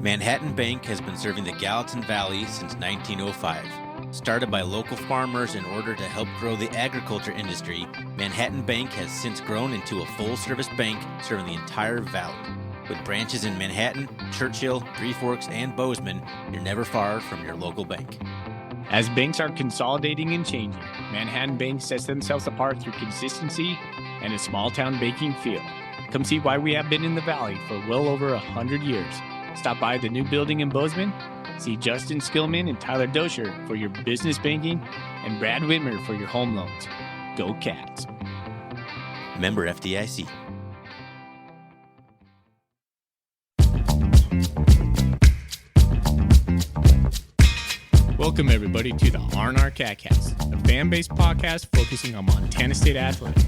Manhattan Bank has been serving the Gallatin Valley since 1905. Started by local farmers in order to help grow the agriculture industry, Manhattan Bank has since grown into a full-service bank serving the entire valley. With branches in Manhattan, Churchill, Three Forks, and Bozeman, you're never far from your local bank. As banks are consolidating and changing, Manhattan Bank sets themselves apart through consistency and a small-town banking feel. Come see why we have been in the Valley for well over 100 years. Stop by the new building in Bozeman, see Justin Skillman and Tyler Dosher for your business banking, and Brad Whitmer for your home loans. Go Cats. Member FDIC. Welcome, everybody, to the R&R Catcast, a fan-based podcast focusing on Montana State athletics.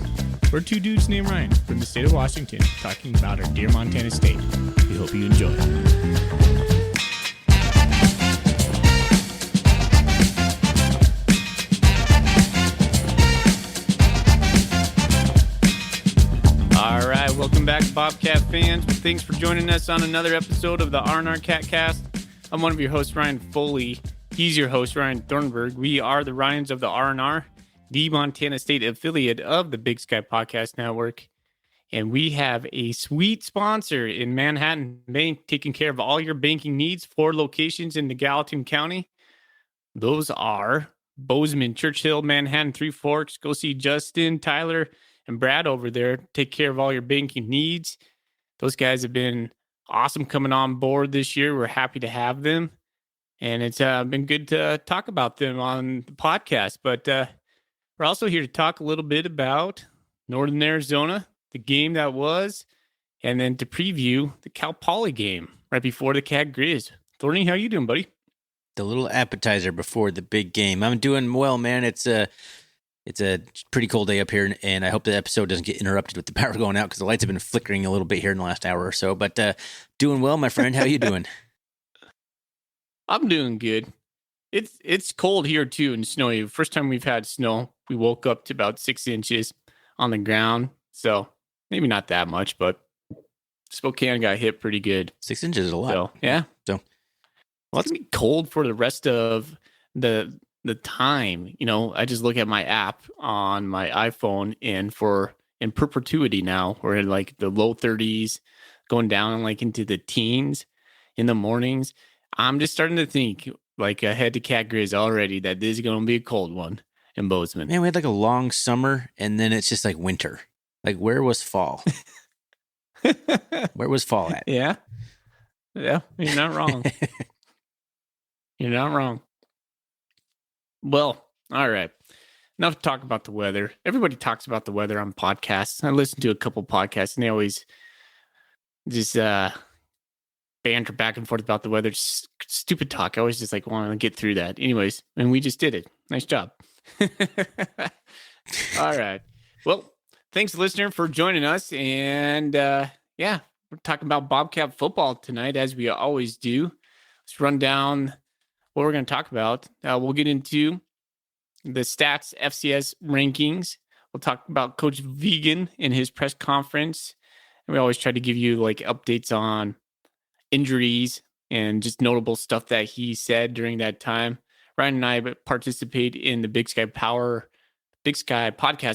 We're two dudes named Ryan from the state of Washington talking about our dear Montana State. We hope you enjoy. All right, welcome back, Bobcat fans. Thanks for joining us on another episode of the R&R Catcast. I'm one of your hosts, Ryan Foley. He's your host, Ryan Thornburg. We are the Ryans of the R&R, the Montana State affiliate of the Big Sky Podcast Network. And we have a sweet sponsor in Manhattan Bank taking care of all your banking needs. 4 locations in the Gallatin County. Those are Bozeman, Churchill, Manhattan, Three Forks. Go see Justin, Tyler, and Brad over there. Take care of all your banking needs. Those guys have been awesome coming on board this year. We're happy to have them. And it's been good to talk about them on the podcast. But we're also here to talk a little bit about Northern Arizona, the game that was, and then to preview the Cal Poly game right before the Cat Grizz. Thorny, how you doing, buddy? The little appetizer before the big game. I'm doing well, man. It's a pretty cold day up here, and I hope the episode doesn't get interrupted with the power going out because the lights have been flickering a little bit here in the last hour or so. But doing well, my friend. How you doing? I'm doing good. It's cold here too and snowy. First time we've had snow. We woke up to about 6 inches on the ground. So maybe not that much, but Spokane got hit pretty good. 6 inches is a lot. So, yeah. So well, it's gonna be cold for the rest of the time. You know, I just look at my app on my iPhone and in perpetuity now, we're in like the low 30s, going down like into the teens in the mornings. I'm just starting to think, like ahead to Cat Grizz already, that this is going to be a cold one in Bozeman. Man, we had like a long summer, and then it's just like winter. Like, where was fall? Where was fall at? Yeah, you're not wrong. You're not wrong. Well, all right. Enough to talk about the weather. Everybody talks about the weather on podcasts. I listen to a couple podcasts, and they always just banter back and forth about the weather. Just stupid talk. I always just like want to get through that. Anyways, and we just did it. Nice job. All right. Well, thanks, listener, for joining us. And we're talking about Bobcat football tonight, as we always do. Let's run down what we're going to talk about. We'll get into the stats, FCS rankings. We'll talk about Coach Vegan in his press conference. And we always try to give you like updates on injuries and just notable stuff that he said during that time. Ryan and I participate in the Big Sky Podcast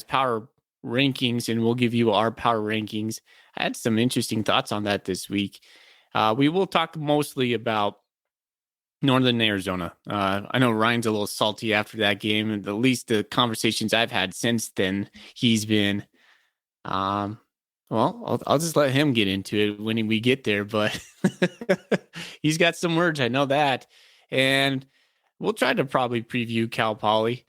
Power Rankings, and we'll give you our power rankings. I had some interesting thoughts on that this week. We will talk mostly about Northern Arizona. I know Ryan's a little salty after that game, and at least the conversations I've had since then, he's been well, I'll just let him get into it when we get there, but he's got some words. I know that. And we'll try to probably preview Cal Poly.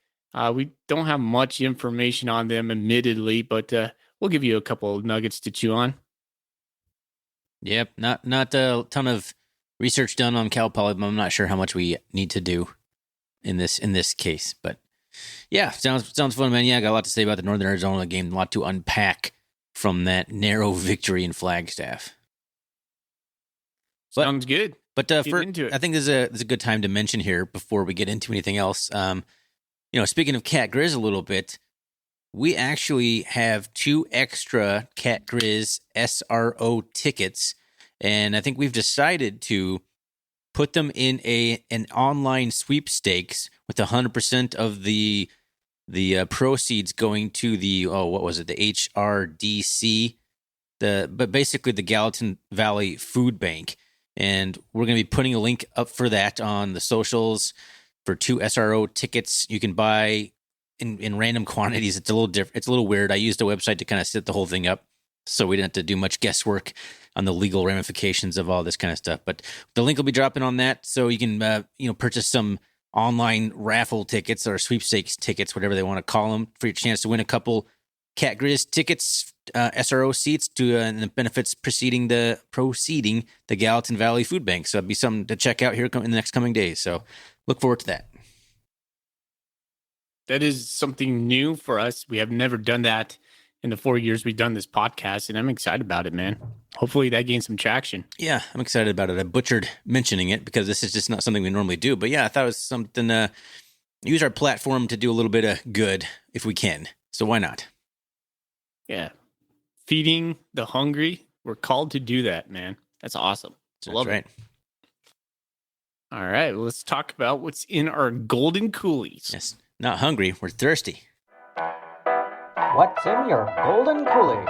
We don't have much information on them, admittedly, but we'll give you a couple of nuggets to chew on. Yep, not a ton of research done on Cal Poly, but I'm not sure how much we need to do in this case. But yeah, sounds fun, man. Yeah, I got a lot to say about the Northern Arizona game, a lot to unpack from that narrow victory in Flagstaff. Sounds good. But I think this is a good time to mention here before we get into anything else. Speaking of Cat Grizz a little bit, we actually have 2 extra Cat Grizz SRO tickets, and I think we've decided to put them in an online sweepstakes with 100% of the proceeds going to the what was it, the HRDC, but basically the Gallatin Valley Food Bank. And we're going to be putting a link up for that on the socials for 2 SRO tickets. You can buy in random quantities. It's a little different. It's a little weird. I used a website to kind of set the whole thing up, so we didn't have to do much guesswork on the legal ramifications of all this kind of stuff. But the link will be dropping on that, so you can purchase some online raffle tickets or sweepstakes tickets, whatever they want to call them, for your chance to win a couple Cat Grizz tickets, SRO seats to and the benefits proceeding the Gallatin Valley Food Bank. So it'd be something to check out here in the next coming days. So look forward to that. That is something new for us. We have never done that in the 4 years we've done this podcast, and I'm excited about it, man. Hopefully that gains some traction. Yeah, I'm excited about it. I butchered mentioning it because this is just not something we normally do. But yeah, I thought it was something to use our platform to do a little bit of good if we can. So why not? Yeah. Feeding the hungry. We're called to do that, man. That's awesome. That's right. All right. Well, let's talk about what's in our golden coolies. Yes. Not hungry. We're thirsty. What's in your golden coolie?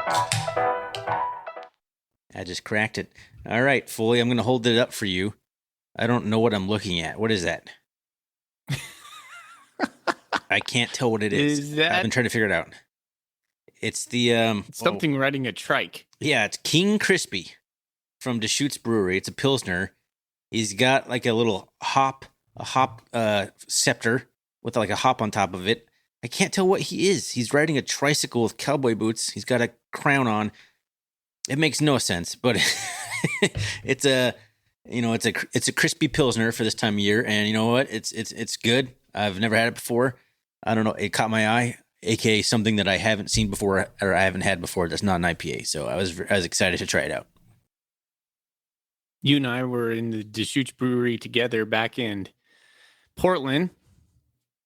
I just cracked it. All right, Foley, I'm going to hold it up for you. I don't know what I'm looking at. What is that? I can't tell what it is. I've been trying to figure it out. It's the something riding a trike. Yeah, it's King Crispy from Deschutes Brewery. It's a Pilsner. He's got like a little hop scepter with like a hop on top of it. I can't tell what he is. He's riding a tricycle with cowboy boots. He's got a crown on. It makes no sense, but it's a crispy Pilsner for this time of year, and you know what? It's good. I've never had it before. I don't know. It caught my eye, aka something that I haven't seen before or I haven't had before. That's not an IPA, so I was excited to try it out. You and I were in the Deschutes Brewery together back in Portland.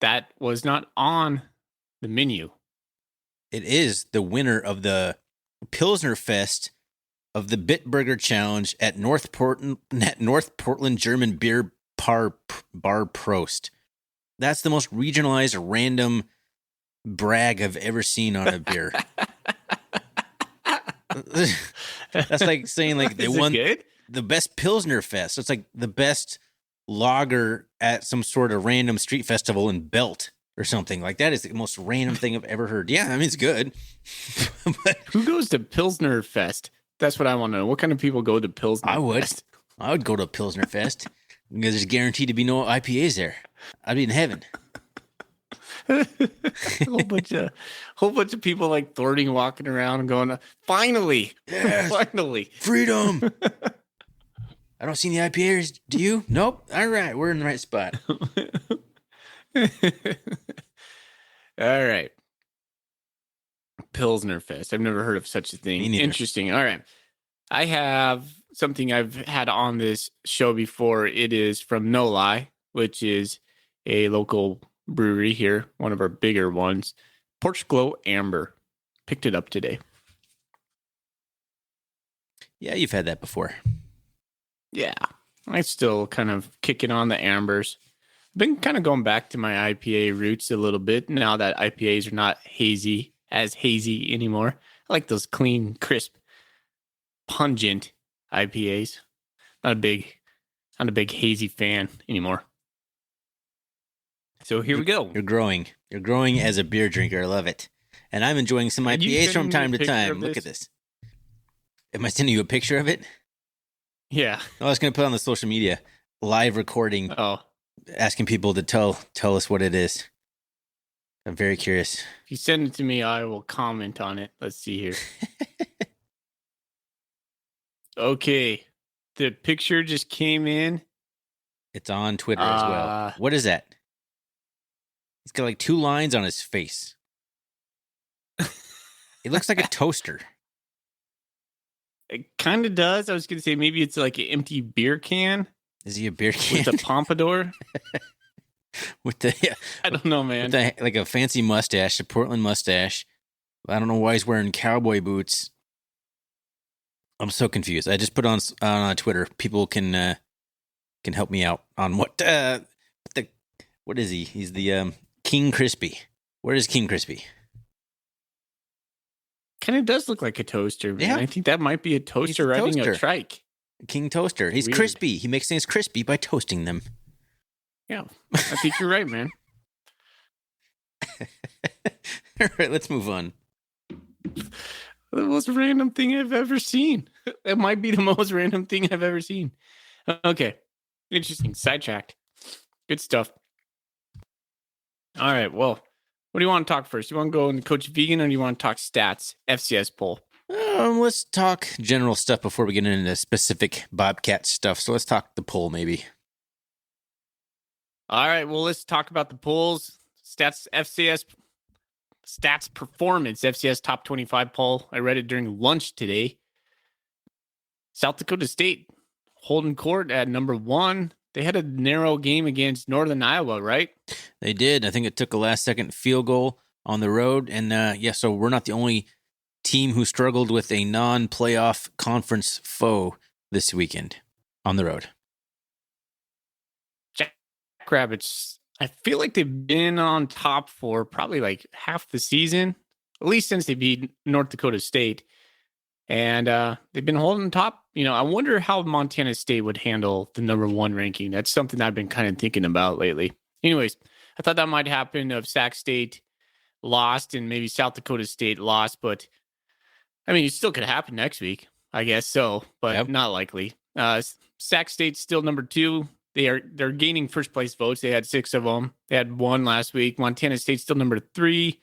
That was not on the menu. It is the winner of the Pilsner Fest of the Bitburger Challenge at North Portland German Beer Bar Prost. That's the most regionalized, random brag I've ever seen on a beer. That's like saying like they won the best Pilsner Fest. It's like the best lager at some sort of random street festival in Belt or something. Like that is the most random thing I've ever heard. Yeah, I mean it's good. But who goes to Pilsner Fest? That's what I want to know. What kind of people go to Pilsner Fest? I would go to a Pilsner Fest because there's guaranteed to be no IPAs there. I'd be in heaven. a whole bunch of people like Thornton walking around and going, finally, yes, finally, freedom. I don't see any IPAs. Do you? Nope. All right, we're in the right spot. All right. Pilsner Fest. I've never heard of such a thing. Interesting. All right. I have something I've had on this show before. It is from No Lie, which is a local brewery here, one of our bigger ones. Porch Glow Amber. Picked it up today. Yeah, you've had that before. Yeah. I'm still kind of kicking on the ambers. I've been kind of going back to my IPA roots a little bit now that IPAs are not hazy anymore. I like those clean, crisp, pungent IPAs. Not a big hazy fan anymore. So here we go. You're growing as a beer drinker. I love it. And I'm enjoying some IPAs from time to time. Look at this. Am I sending you a picture of it? Yeah. I was going to put on the social media live recording. Oh. Asking people to tell us what it is. I'm very curious. If you send it to me, I will comment on it. Let's see here. Okay. The picture just came in. It's on Twitter as well. What is that? He's got like 2 lines on his face. It looks like a toaster. It kind of does. I was going to say maybe it's like an empty beer can. Is he a beer can? With a pompadour? I don't know, man. With like a fancy mustache, a Portland mustache. I don't know why he's wearing cowboy boots. I'm so confused. I just put on Twitter. People can can help me out on what is he? He's the King Crispy. Where is King Crispy? Kind of does look like a toaster, man. Yeah. I think that might be a toaster riding a trike. King Toaster. He's Weird. crispy. He makes things crispy by toasting them. Yeah, I think you're right, man. All right, let's move on. The most random thing I've ever seen. It might be the most random thing I've ever seen. Okay. Interesting. Sidetracked. Good stuff. All right. Well, what do you want to talk first? You want to go into Coach Vegan or do you want to talk stats, FCS poll? Let's talk general stuff before we get into specific Bobcat stuff. So let's talk the poll, maybe. All right. Well, let's talk about the polls. Stats, FCS stats performance, FCS top 25 poll. I read it during lunch today. South Dakota State holding court at number 1. They had a narrow game against Northern Iowa, right? They did. I think it took a last-second field goal on the road. And, so we're not the only team who struggled with a non-playoff conference foe this weekend on the road. Jackrabbits, I feel like they've been on top for probably like half the season, at least since they beat North Dakota State. And they've been holding top. I wonder how Montana State would handle the number 1 ranking. That's something I've been kind of thinking about lately. Anyways, I thought that might happen if Sac State lost and maybe South Dakota State lost. But, I mean, it still could happen next week, I guess so, but Not likely. Sac State's still number 2. They're gaining first place votes. They had 6 of them. They had 1 last week. Montana State's still number 3.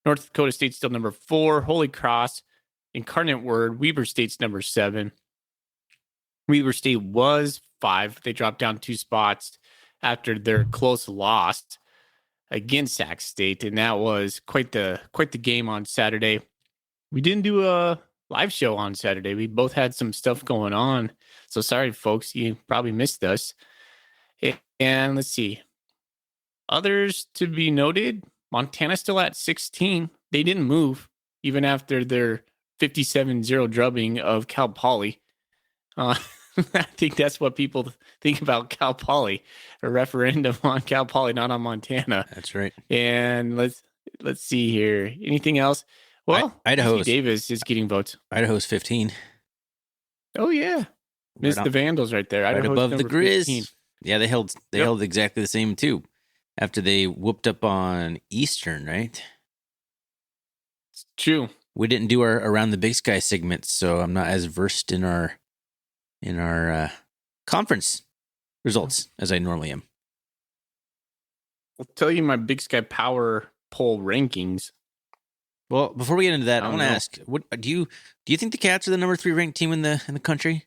North Dakota State's still number 4. Holy Cross, Incarnate Word, Weber State's number 7. Weber State was 5. They dropped down 2 spots after their close loss against Sac State, and that was quite the game on Saturday. We didn't do a live show on Saturday. We both had some stuff going on, so sorry, folks. You probably missed us. And let's see. Others to be noted, Montana's still at 16. They didn't move even after their 57-0 drubbing of Cal Poly. I think that's what people think about Cal Poly, a referendum on Cal Poly, not on Montana. That's right. And let's see here. Anything else? Well, Idaho Davis is getting votes. Idaho's 15. Oh yeah, missed the Vandals right there. Right above the Grizz. 15. Yeah, they held exactly the same too. After they whooped up on Eastern, right? It's true. We didn't do our Around the Big Sky segments, so I'm not as versed in our conference results as I normally am. I'll tell you my Big Sky Power poll rankings. Well, before we get into that, I want to ask: what do you think the Cats are the number 3 ranked team in the country?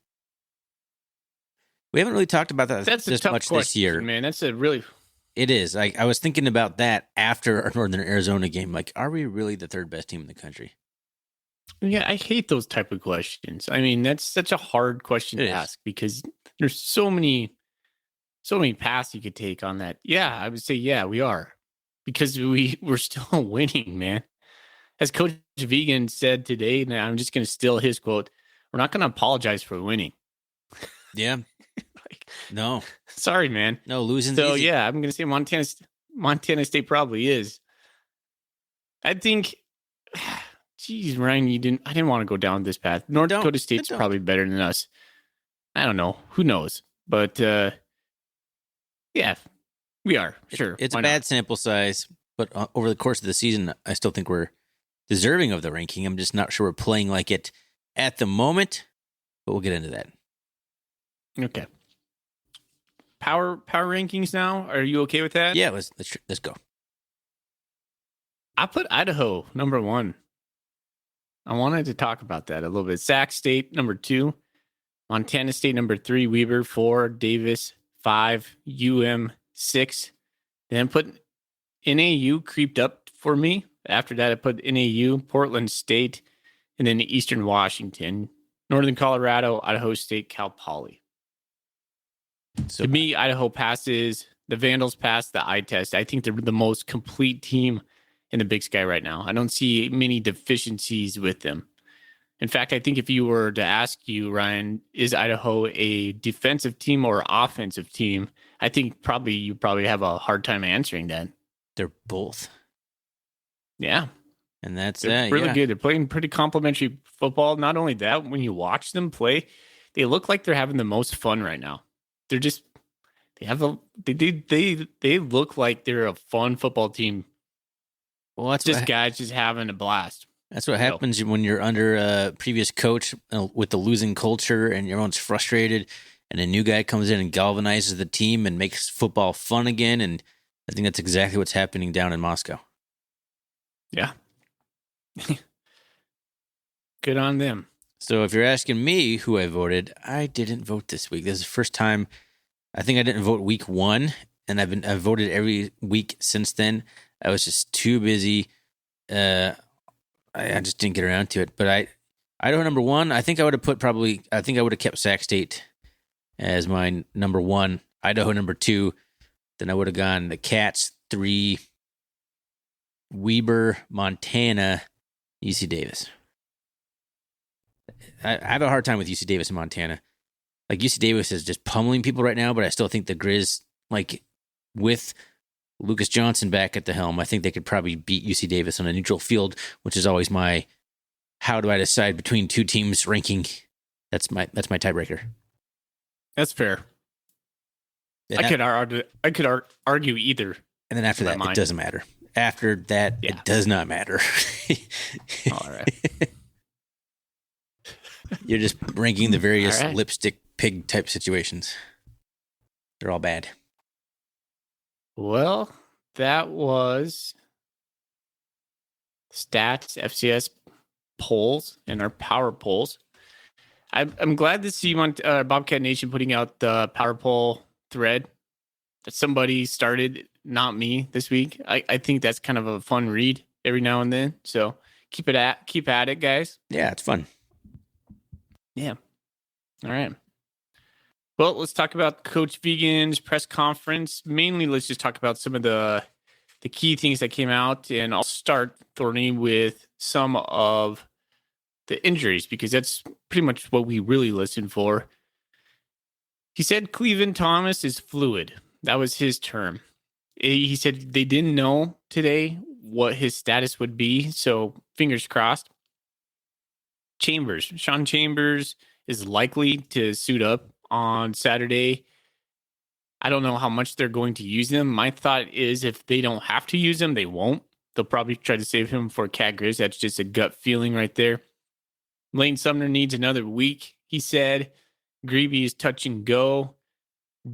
We haven't really talked about that That's this much this year, man. That's a really. It is. I was thinking about that after our Northern Arizona game. Like, are we really the 3rd best team in the country? Yeah, I hate those type of questions. I mean, that's such a hard question to ask because there's so many paths you could take on that. Yeah, I would say, yeah, we are. Because we're still winning, man. As Coach Vegan said today, and I'm just going to steal his quote, we're not going to apologize for winning. Yeah. No. Sorry, man. No, losing. So, easy. yeah, I'm going to say Montana State probably is. I think... Geez, Ryan, I didn't want to go down this path. North Dakota State's probably better than us. I don't know. Who knows? But, yeah, we are. Sure. It's a bad sample size, but over the course of the season, I still think we're deserving of the ranking. I'm just not sure we're playing like it at the moment, but we'll get into that. Okay. Power rankings now. Are you okay with that? Yeah, let's go. I put Idaho number 1. I wanted to talk about that a little bit. Sac State, number 2. Montana State, number 3. Weber, 4. Davis, 5. UM, 6. Then put NAU creeped up for me. After that, I put NAU, Portland State, and then Eastern Washington, Northern Colorado, Idaho State, Cal Poly. So to me, Idaho passes. The Vandals pass the eye test. I think they're the most complete team in the Big Sky right now. I don't see many deficiencies with them. In fact, I think if you were to ask you, Ryan, is Idaho a defensive team or offensive team? I think you probably have a hard time answering that. They're both. Yeah. And that's They're really good. They're playing pretty complimentary football. Not only that, when you watch them play, they look like they're having the most fun right now. They look like they're a fun football team. Well, that's just guys just having a blast. That's what happens when you're under a previous coach with the losing culture and everyone's frustrated, and a new guy comes in and galvanizes the team and makes football fun again. And I think that's exactly what's happening down in Moscow. Yeah. Good on them. So if you're asking me who I voted, I didn't vote this week. This is the first time. I think I didn't vote week 1, and I've voted every week since then. I was just too busy. I just didn't get around to it. But Idaho number 1, I think I would have kept Sac State as my number 1. Idaho number 2. Then I would have gone the Cats 3, Weber, Montana, UC Davis. I have a hard time with UC Davis and Montana. Like, UC Davis is just pummeling people right now, but I still think the Grizz, like, with Lucas Johnson back at the helm, I think they could probably beat UC Davis on a neutral field, which is always my how do I decide between two teams ranking. That's my tiebreaker. That's fair. I could argue either. And then after that, it doesn't matter. After that, it does not matter. All right. You're just ranking the various lipstick pig type situations. They're all bad. Well, that was stats, FCS polls, and our power polls. I'm glad to see Bobcat Nation putting out the power poll thread that somebody started, not me, this week. I think that's kind of a fun read every now and then. So keep at it, guys. Yeah, it's fun. Yeah. All right. Well, let's talk about Coach Vigen's press conference. Mainly, let's just talk about some of the key things that came out. And I'll start, Thorny, with some of the injuries, because that's pretty much what we really listened for. He said Cleveland Thomas is fluid. That was his term. He said they didn't know today what his status would be, so fingers crossed. Sean Chambers is likely to suit up on Saturday. I don't know how much they're going to use him. My thought is if they don't have to use him, they won't. They'll probably try to save him for Cat Grizz. That's just a gut feeling right there. Lane Sumner needs another week, he said. Greavy is touch and go.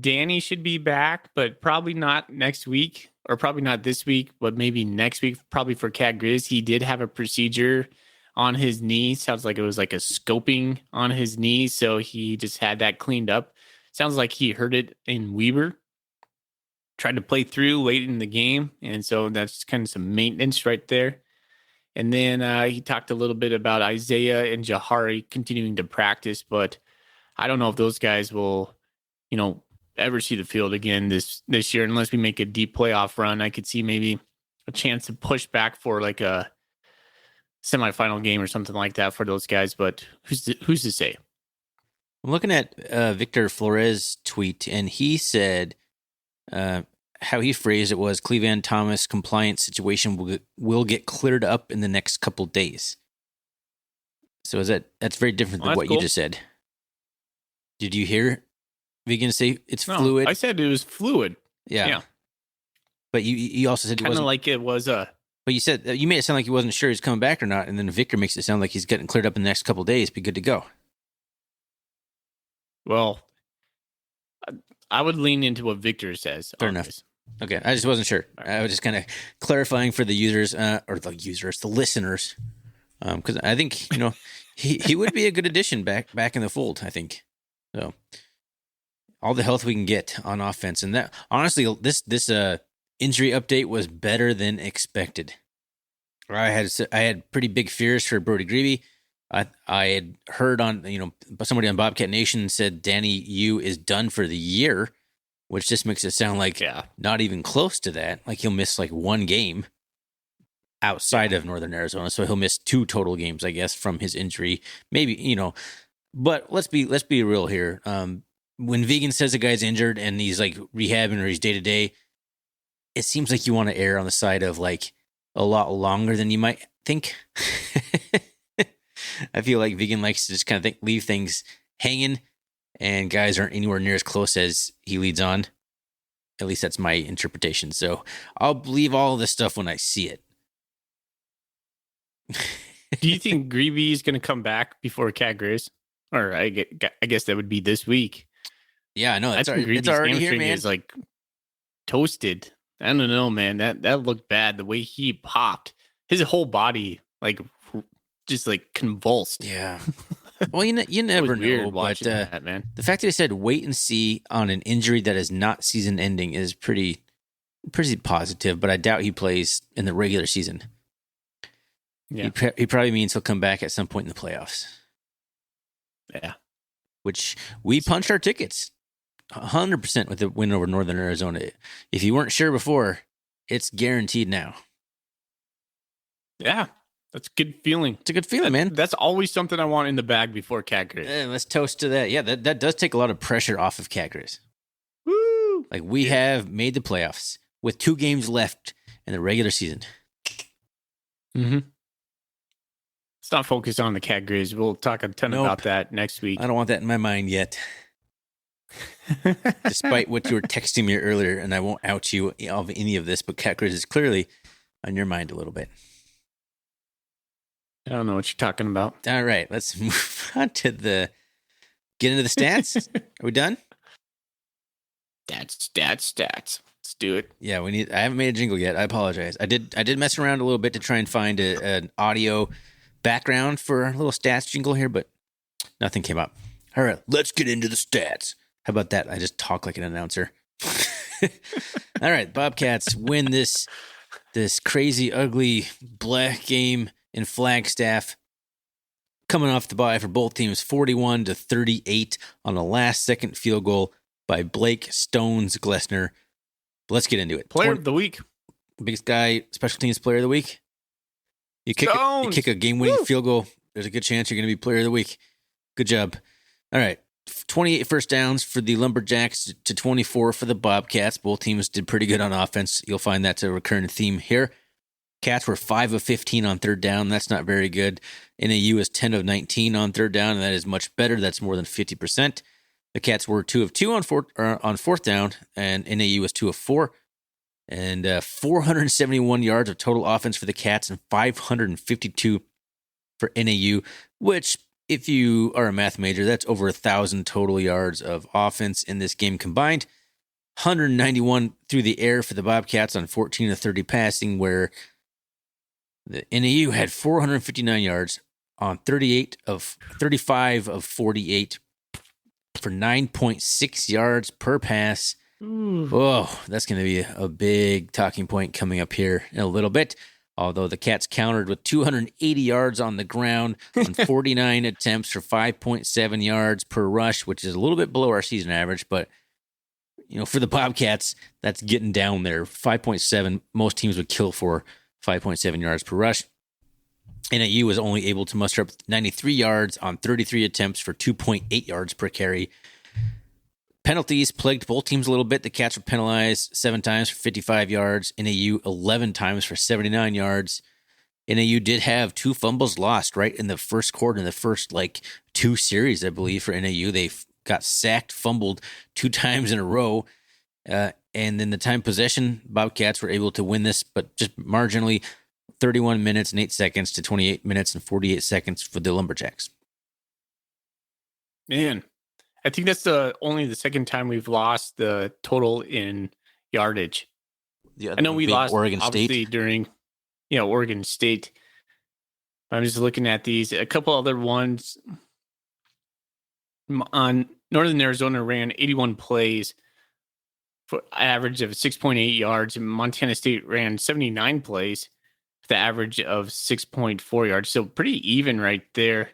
Danny should be back, but probably not next week, or probably not this week, but maybe next week, probably for Cat Grizz. He did have a procedure on his knee. Sounds like it was like a scoping on his knee, so he just had that cleaned up. Sounds like he hurt it in Weber. Tried to play through late in the game, and so that's kind of some maintenance right there. And then he talked a little bit about Isaiah and Jahari continuing to practice, but I don't know if those guys will, ever see the field again this year unless we make a deep playoff run. I could see maybe a chance to push back for like a semifinal game or something like that for those guys, but who's to say? I'm looking at Victor Flores' tweet, and he said how he phrased it was Cleveland Thomas compliance situation will get cleared up in the next couple days. So that's very different than what you just said. Did you hear Vigen say it's fluid? I said it was fluid. Yeah. But you also said it wasn't. Kind of like it was a... But you said you made it sound like he wasn't sure he's coming back or not, and then Victor makes it sound like he's getting cleared up in the next couple of days. Be good to go. Well, I would lean into what Victor says. Fair enough. Okay, I just wasn't sure. I was just kind of clarifying for the users, the listeners, because I think he would be a good addition back in the fold. I think so. All the health we can get on offense, and that honestly, this injury update was better than expected. I had pretty big fears for Brody Greavy. I had heard on somebody on Bobcat Nation said Danny Yu is done for the year, which just makes it sound like not even close to that. Like he'll miss like one game. outside of Northern Arizona, so he'll miss 2 total games, I guess, from his injury. Maybe, but let's be real here. When Vegan says a guy's injured and he's like rehabbing or he's day to day, it seems like you want to err on the side of like a lot longer than you might think. I feel like Vegan likes to just kind of leave things hanging, and guys aren't anywhere near as close as he leads on. At least that's my interpretation. So I'll believe all of this stuff when I see it. Do you think Greavy is going to come back before Cat Grizz? Or I guess that would be this week. Yeah, I know. It's already here, man. Is like toasted. I don't know, man. That looked bad. The way he popped, his whole body like just like convulsed. Yeah. Well, you never know. But that, man. The fact that he said wait and see on an injury that is not season ending is pretty positive. But I doubt he plays in the regular season. Yeah, he probably means he'll come back at some point in the playoffs. Yeah, which we punched our tickets 100% with the win over Northern Arizona. If you weren't sure before, it's guaranteed now. Yeah, that's a good feeling. It's a good feeling, man. That's always something I want in the bag before Cat Grizz. Let's toast to that. Yeah, that does take a lot of pressure off of Cat Grizz. Woo! Like we have made the playoffs with 2 games left in the regular season. Mm-hmm. Let's not focus on the Cat Grizz. We'll talk a ton about that next week. I don't want that in my mind yet. Despite what you were texting me earlier, and I won't out you of any of this, but Cat Grizz is clearly on your mind a little bit. I don't know what you're talking about. All right, let's move on to get into the stats. Are we done? Stats. Let's do it. Yeah, I haven't made a jingle yet. I apologize. I did mess around a little bit to try and find an audio background for a little stats jingle here, but nothing came up. All right, let's get into the stats. How about that? I just talk like an announcer. All right, Bobcats win this crazy, ugly, black game in Flagstaff. Coming off the bye for both teams, 41-38 on a last-second field goal by Blake Stones Glessner. Let's get into it. Player of the week. Biggest guy, special teams player of the week. You kick a game-winning field goal, there's a good chance you're going to be player of the week. Good job. All right. 28 first downs for the Lumberjacks to 24 for the Bobcats. Both teams did pretty good on offense. You'll find that's a recurring theme here. Cats were 5 of 15 on third down. That's not very good. NAU is 10 of 19 on third down, and that is much better. That's more than 50%. The Cats were 2 of 2 on fourth down, and NAU was 2 of 4. And 471 yards of total offense for the Cats and 552 for NAU, which, if you are a math major, that's over 1,000 total yards of offense in this game combined. 191 through the air for the Bobcats on 14 of 30 passing, where the NAU had 459 yards on 35 of 48 for 9.6 yards per pass. Oh, that's going to be a big talking point coming up here in a little bit. Although the Cats countered with 280 yards on the ground on 49 attempts for 5.7 yards per rush, which is a little bit below our season average. But, for the Bobcats, that's getting down there. 5.7, most teams would kill for 5.7 yards per rush. NAU was only able to muster up 93 yards on 33 attempts for 2.8 yards per carry. Penalties plagued both teams a little bit. The Cats were penalized 7 times for 55 yards. NAU 11 times for 79 yards. NAU did have 2 fumbles lost right in the first quarter, in the first 2 series, I believe, for NAU. They got sacked, fumbled 2 times in a row. And then the time possession, Bobcats were able to win this, but just marginally, 31 minutes and 8 seconds to 28 minutes and 48 seconds for the Lumberjacks. Man, I think that's only the second time we've lost the total in yardage. I know we lost Oregon State during, Oregon State. I'm just looking at these. A couple other ones on Northern Arizona ran 81 plays for average of 6.8 yards, and Montana State ran 79 plays with the average of 6.4 yards. So pretty even right there.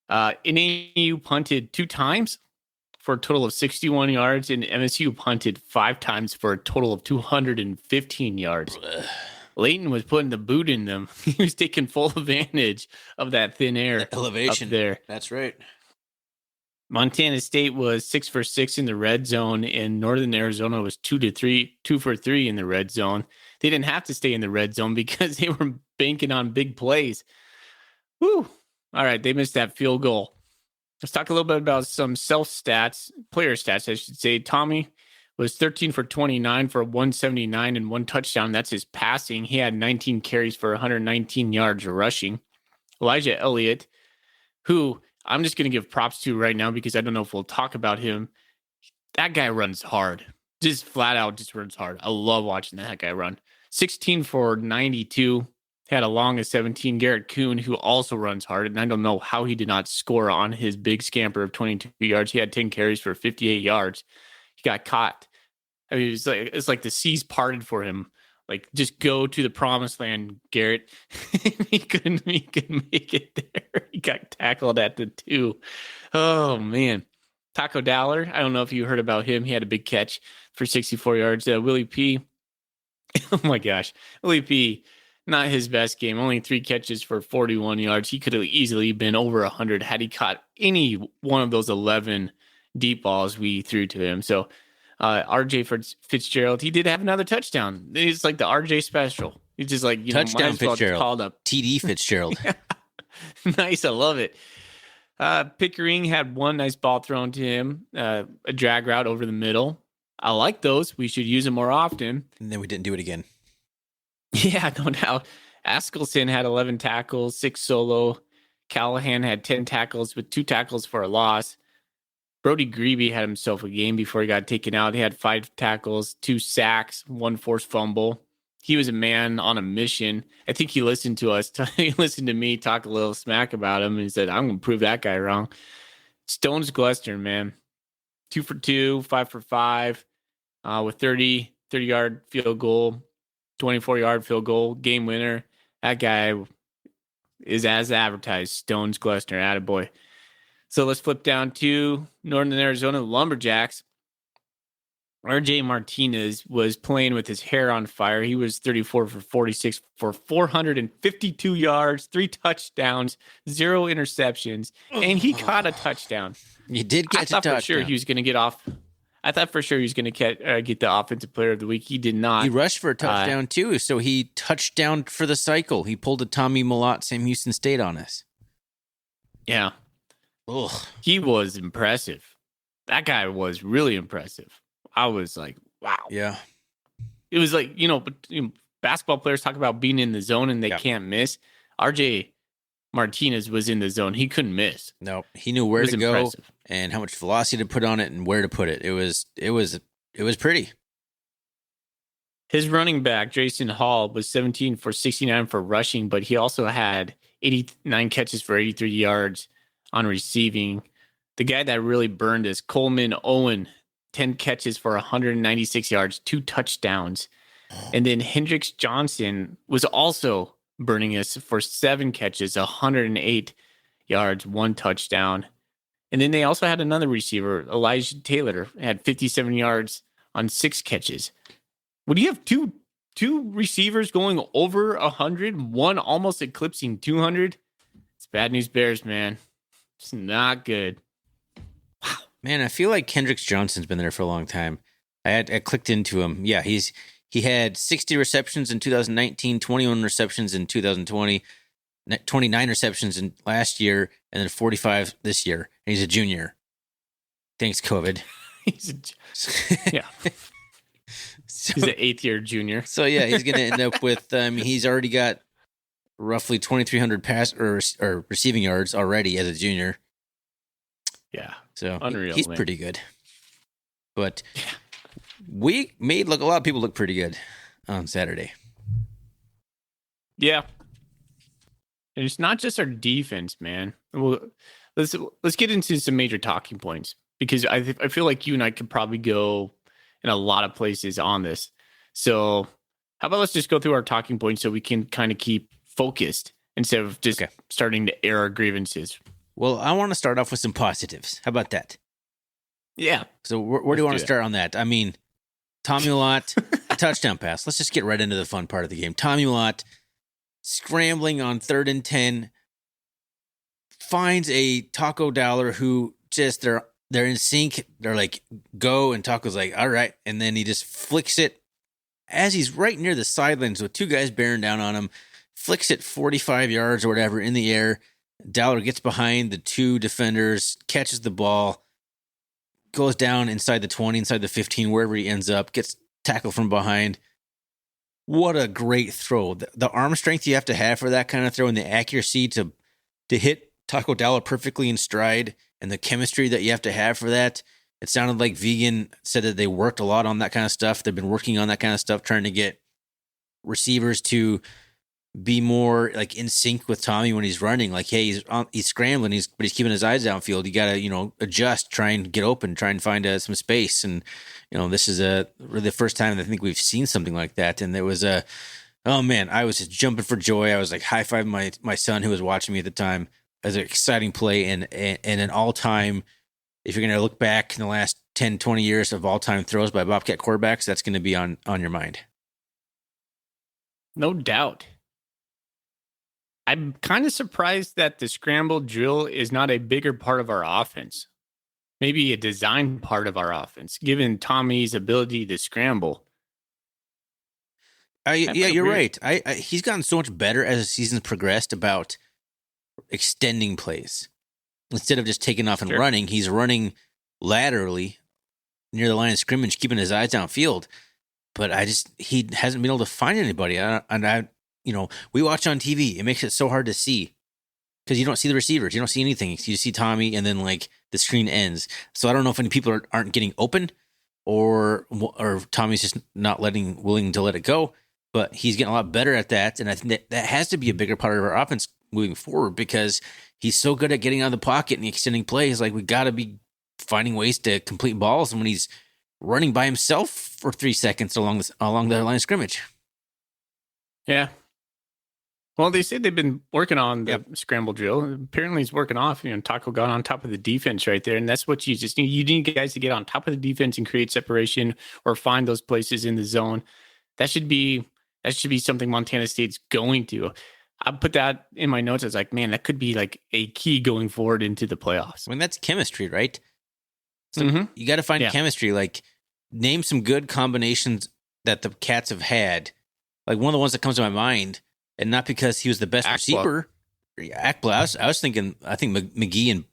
NAU punted 2 times for a total of 61 yards, and MSU punted 5 times for a total of 215 yards. Leighton was putting the boot in them. He was taking full advantage of that thin air The elevation up there. That's right. Montana State was 6 for 6 in the red zone, and Northern Arizona was 2 for 3 in the red zone. They didn't have to stay in the red zone because they were banking on big plays. Woo! All right, they missed that field goal. Let's talk a little bit about some player stats, I should say. Tommy was 13 for 29 for 179 and 1 touchdown. That's his passing. He had 19 carries for 119 yards rushing. Elijah Elliott, who I'm just going to give props to right now because I don't know if we'll talk about him. That guy runs hard. Just flat out just runs hard. I love watching that guy run. 16 for 92. Had a long of 17. Garrett Kuhn, who also runs hard, and I don't know how he did not score on his big scamper of 22 yards. He had 10 carries for 58 yards. He got caught. I mean, it's like the seas parted for him. Like, just go to the promised land, Garrett. he couldn't make it there. He got tackled at the 2. Oh, man. Taco Dowler, I don't know if you heard about him. He had a big catch for 64 yards. Willie P. Oh, my gosh. Willie P., not his best game. Only 3 catches for 41 yards. He could have easily been over 100 had he caught any one of those 11 deep balls we threw to him. So, RJ Fitzgerald, he did have another touchdown. It's like the RJ special. He's just like, touchdown Fitzgerald. Called up TD Fitzgerald. Nice. I love it. Pickering had 1 nice ball thrown to him, a drag route over the middle. I like those. We should use them more often. And then we didn't do it again. Yeah, no doubt. Askelson had 11 tackles, 6 solo. Callahan had 10 tackles with 2 tackles for a loss. Brody Grebe had himself a game before he got taken out. He had 5 tackles, 2 sacks, 1 forced fumble. He was a man on a mission. I think he listened to us. He listened to me talk a little smack about him, and he said, I'm going to prove that guy wrong. Stones Glester, man. 2 for 2, 5 for 5, with 30-yard field goal, 24-yard field goal, game winner. That guy is as advertised. Stones Glester, attaboy. So let's flip down to Northern Arizona Lumberjacks. RJ Martinez was playing with his hair on fire. He was 34 for 46 for 452 yards, 3 touchdowns, 0 interceptions, and he caught a touchdown. You did get a touchdown. I thought for sure he was going to get off. I thought for sure he was going to get the offensive player of the week. He did not. He rushed for a touchdown too, so he touchdowned for the cycle. He pulled a Tommy Malott, Sam Houston State on us. Yeah. Ugh. He was impressive. That guy was really impressive. I was like, wow. Yeah. It was like, basketball players talk about being in the zone and they can't miss. RJ Martinez was in the zone. He couldn't miss. No, he knew where to go impressive. And how much velocity to put on it and where to put it. It was pretty. His running back, Jason Hall, was 17 for 69 for rushing, but he also had 89 catches for 83 yards on receiving. The guy that really burned us, Coleman Owen, 10 catches for 196 yards, 2 touchdowns. And then Hendricks Johnson was also burning us for 7 catches, 108 yards, 1 touchdown. And then they also had another receiver, Elijah Taylor, had 57 yards on 6 catches. Would you have two receivers going over 100, one almost eclipsing 200? It's bad news bears, man. It's not good. Wow. Man, I feel like Kendricks Johnson's been there for a long time. I clicked into him. Yeah, he had 60 receptions in 2019, 21 receptions in 2020, 29 receptions in last year, and then 45 this year. And he's a junior. Thanks, COVID. He's an 8th-year junior. So yeah, he's going to end up with. He's already got roughly 2,300 pass or receiving yards already as a junior. Yeah, so unreal. He's pretty good. But we made a lot of people look pretty good on Saturday. Yeah, and it's not just our defense, man. Well, let's get into some major talking points because I feel like you and I could probably go in a lot of places on this. So how about let's just go through our talking points so we can kind of keep focused instead of just starting to air our grievances. Well, I want to start off with some positives. How about that? Yeah. So where do you want to start on that? I mean, Tommy Malott, touchdown pass. Let's just get right into the fun part of the game. Tommy Millott scrambling on 3rd and 10 finds a Taco Dollar who just they're in sync. They're like, go, and Taco's like, all right, and then he just flicks it as he's right near the sidelines with 2 guys bearing down on him. Flicks it 45 yards or whatever in the air. Dollar gets behind the 2 defenders, catches the ball, goes down inside the 20, inside the 15, wherever he ends up, gets tackled from behind. What a great throw. The arm strength you have to have for that kind of throw, and the accuracy to hit Taco Dollar perfectly in stride, and the chemistry that you have to have for that. It sounded like Vegan said that they worked a lot on that kind of stuff. They've been working on that kind of stuff, trying to get receivers to be more like in sync with Tommy when he's running. Like, hey, he's scrambling, but he's keeping his eyes downfield. You got to, adjust, try and get open, try and find some space. And, this is really the first time I think we've seen something like that. And there was oh man, I was just jumping for joy. I was like high-fiving my son who was watching me at the time. As an exciting play and an all-time, if you're going to look back in the last 10, 20 years of all-time throws by Bobcat quarterbacks, that's going to be on your mind. No doubt. I'm kind of surprised that the scramble drill is not a bigger part of our offense. Maybe a design part of our offense, given Tommy's ability to scramble. Yeah, you're right. He's gotten so much better as the season's progressed about extending plays. Instead of just taking off and running, he's running laterally near the line of scrimmage, keeping his eyes downfield. But he hasn't been able to find anybody. We watch on TV. It makes it so hard to see because you don't see the receivers. You don't see anything. You see Tommy, and then like the screen ends. So I don't know if any people aren't getting open, or Tommy's just not willing to let it go. But he's getting a lot better at that, and I think that has to be a bigger part of our offense moving forward because he's so good at getting out of the pocket and extending plays. Like, we got to be finding ways to complete balls, and when he's running by himself for 3 seconds along the line of scrimmage. Yeah. Well, they said they've been working on the scramble drill. Apparently, it's working off. Taco got on top of the defense right there, and that's what you just need. You need guys to get on top of the defense and create separation or find those places in the zone. That should be something Montana State's going to. I put that in my notes. I was like, man, that could be like a key going forward into the playoffs. I mean, that's chemistry, right? So you got to find chemistry. Like, name some good combinations that the Cats have had. Like, one of the ones that comes to my mind, and not because he was the best receiver. Akbla. I was thinking, McGee and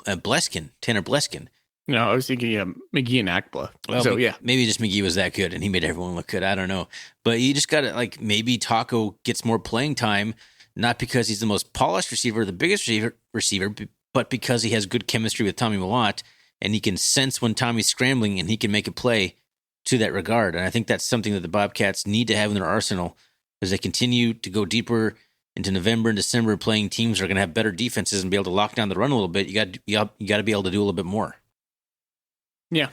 Tanner Bleskin. No, I was thinking McGee and Akbla. Well, so, yeah. Maybe just McGee was that good, and he made everyone look good. I don't know. But you just got to, maybe Taco gets more playing time, not because he's the most polished receiver, the biggest receiver, but because he has good chemistry with Tommy Millott, and he can sense when Tommy's scrambling, and he can make a play to that regard. And I think that's something that the Bobcats need to have in their arsenal as they continue to go deeper into November and December, playing teams that are going to have better defenses and be able to lock down the run a little bit. You got to be able to do a little bit more. Yeah.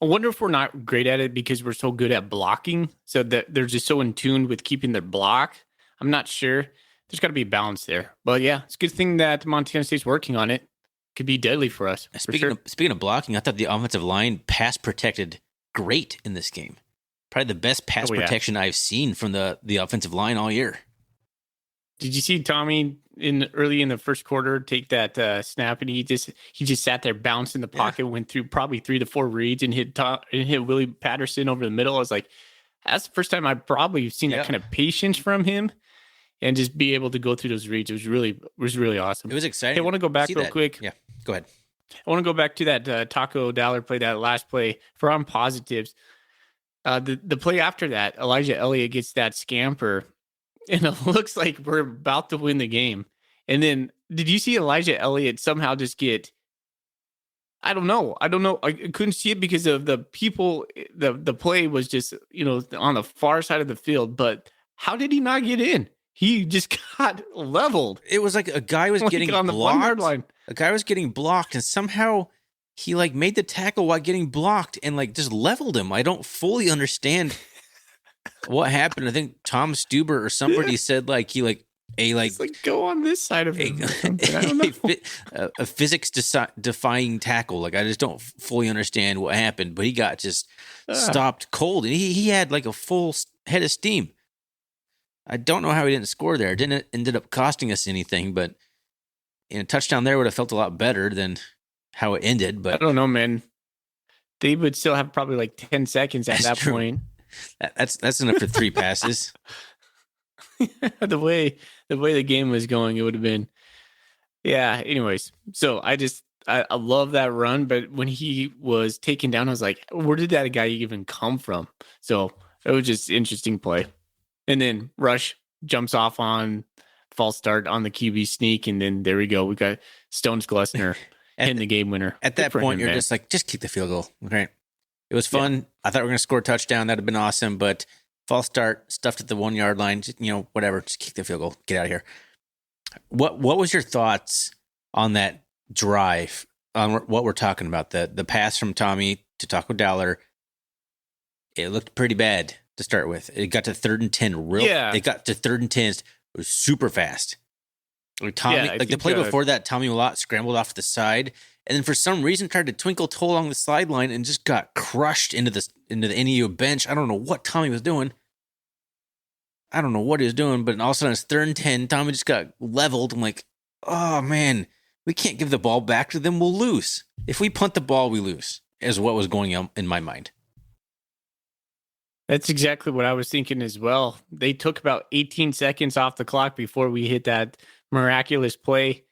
I wonder if we're not great at it because we're so good at blocking, so that they're just so in tune with keeping their block. I'm not sure. There's got to be a balance there. But yeah, it's a good thing that Montana State's working on it. Could be deadly for us. Speaking of blocking, I thought the offensive line pass protected great in this game. Probably the best pass protection I've seen from the offensive line all year. Did you see Tommy early in the first quarter take that snap, and he just sat there, bounced in the pocket, went through probably 3 to 4 reads and hit Willie Patterson over the middle. I was like, that's the first time I've probably seen that kind of patience from him, and just be able to go through those reads. It was really awesome. It was exciting. Hey, I want to go back real quick. Yeah, go ahead. I want to go back to that Taco Dollar play, that last play for on positives. The play after that, Elijah Elliott gets that scamper, and it looks like we're about to win the game. And then, did you see Elijah Elliott somehow just get? I don't know. I couldn't see it because of the people. The play was just on the far side of the field. But how did he not get in? He just got leveled. It was like a guy was getting on the 1-yard line. A guy was getting blocked, and somehow he made the tackle while getting blocked and just leveled him. I don't fully understand what happened. I think Tom Stuber or somebody said he It's like go on this side of him or something. I don't know. a physics defying tackle. Like I just don't fully understand what happened, but he got just stopped cold, and he had like a full head of steam. I don't know how he didn't score there. It didn't ended up costing us anything, but a touchdown there would have felt a lot better than how it ended. But I don't know, man. They would still have probably like 10 seconds at that true. point. That's enough for 3 passes. the way the game was going, it would have been. Yeah. Anyways, so I love that run, but when he was taken down, I was like, where did that guy even come from? So it was just interesting play. And then Rush jumps off on false start on the QB sneak, and then there we go. We got Stones Glessner hitting the game winner. At that point, you're just like, just kick the field goal. Okay. It was fun. Yeah. I thought we were going to score a touchdown. That'd have been awesome, but false start, stuffed at the 1 yard line, just, whatever. Just kick the field goal. Get out of here. What was your thoughts on that drive, on what we're talking about? The pass from Tommy to Taco Dowler, it looked pretty bad to start with. It got to 3rd and 10 It got to 3rd and 10. It was super fast. Like Tommy, the play before that, Tommy Watt scrambled off the side, and then for some reason tried to twinkle toe along the sideline and just got crushed into the NAU bench. I don't know what Tommy was doing. I don't know what he was doing, but all of a sudden it's 3rd and 10. Tommy just got leveled. I'm like, oh man, we can't give the ball back to them. We'll lose. If we punt the ball, we lose, is what was going on in my mind. That's exactly what I was thinking as well. They took about 18 seconds off the clock before we hit that miraculous play.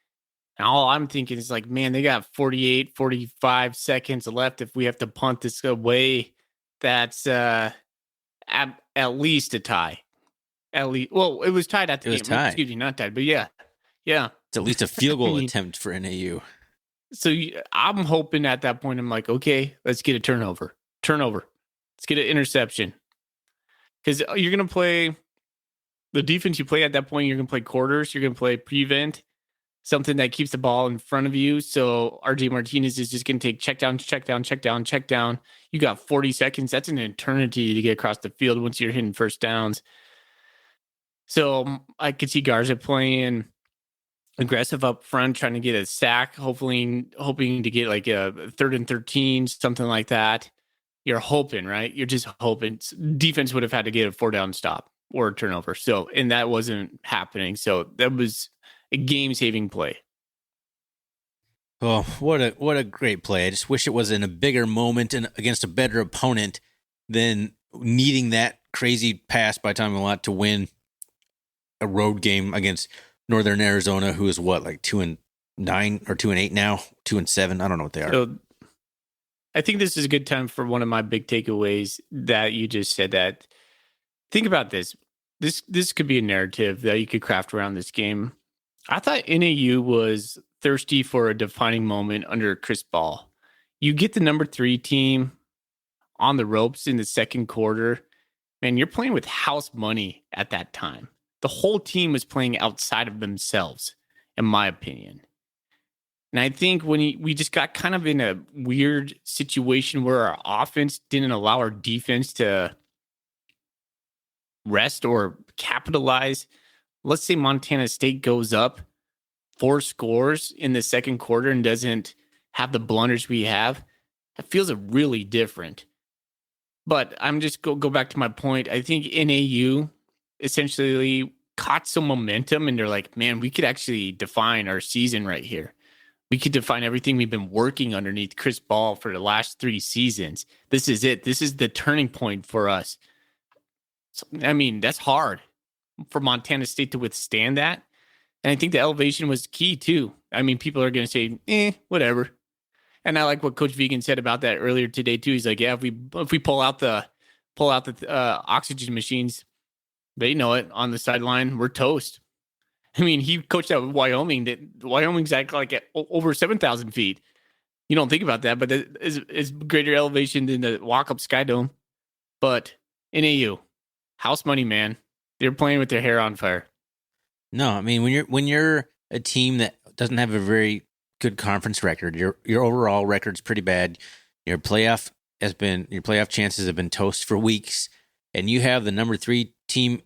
And all I'm thinking is like, man, they got 48, 45 seconds left. If we have to punt this away, that's at least a tie. At least, well, it was tied at the game. Tied. Excuse me, not tied, but yeah. It's at least a field goal attempt for NAU. So I'm hoping at that point, I'm like, okay, let's get a turnover. Let's get an interception. Because you're going to play the defense you play at that point. You're going to play quarters. You're going to play prevent, something that keeps the ball in front of you. So RJ Martinez is just going to take check down. You got 40 seconds. That's an eternity to get across the field once you're hitting first downs. So I could see Garza playing aggressive up front, trying to get a sack, hoping to get like a 3rd and 13, something like that. You're hoping, right? You're just hoping. Defense would have had to get a 4-down stop or a turnover. So, and that wasn't happening. So that was a game-saving play. Oh, what a great play. I just wish it was in a bigger moment and against a better opponent than needing that crazy pass by Tommy Watt to win a road game against Northern Arizona, who is like 2-9 or 2-8 now, 2-7. I don't know what they are. So, I think this is a good time for one of my big takeaways that you just said. That think about this. This could be a narrative that you could craft around this game. I thought NAU was thirsty for a defining moment under Chris Ball. You get the number 3 team on the ropes in the second quarter. Man, you're playing with house money at that time. The whole team was playing outside of themselves, in my opinion. And I think when we just got kind of in a weird situation where our offense didn't allow our defense to rest or capitalize. Let's say Montana State goes up 4 scores in the second quarter and doesn't have the blunders we have. It feels really different. But I'm just go back to my point. I think NAU essentially caught some momentum and they're like, man, we could actually define our season right here. We could define everything we've been working underneath Chris Ball for the last 3 seasons. This is it. This is the turning point for us. So, I mean, that's hard for Montana State to withstand that. And I think the elevation was key too. I mean, people are going to say, whatever. And I like what Coach Vegan said about that earlier today too. He's like, yeah, if we pull out the oxygen machines, they know it on the sideline. We're toast. I mean, he coached out Wyoming. Wyoming's at like over 7,000 feet. You don't think about that, but it's greater elevation than the walk-up Sky Dome. But NAU, house money, man. They're playing with their hair on fire. No, I mean, when you're a team that doesn't have a very good conference record, your overall record's pretty bad. Your playoff chances have been toast for weeks, and you have the number 3 team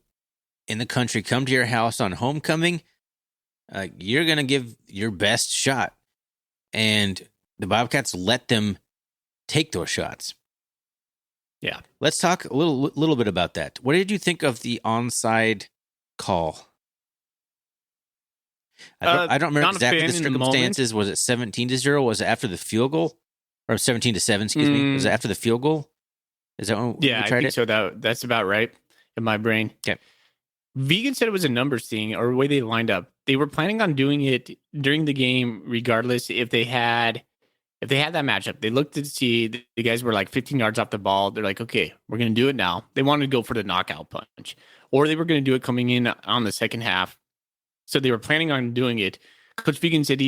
in the country come to your house on homecoming, you're going to give your best shot. And the Bobcats let them take those shots. Yeah. Let's talk a little bit about that. What did you think of the onside call? I don't remember exactly the circumstances. Was it 17-0? Was it after the field goal? Or 17-7, excuse me. Was it after the field goal? Is that when I think so. That's about right in my brain. Okay. Vegan said it was a numbers thing or the way they lined up. They were planning on doing it during the game, regardless if they had that matchup. They looked to see the guys were like 15 yards off the ball. They're like, okay, we're going to do it now. They wanted to go for the knockout punch, or they were going to do it coming in on the second half. So they were planning on doing it. Coach Vegan said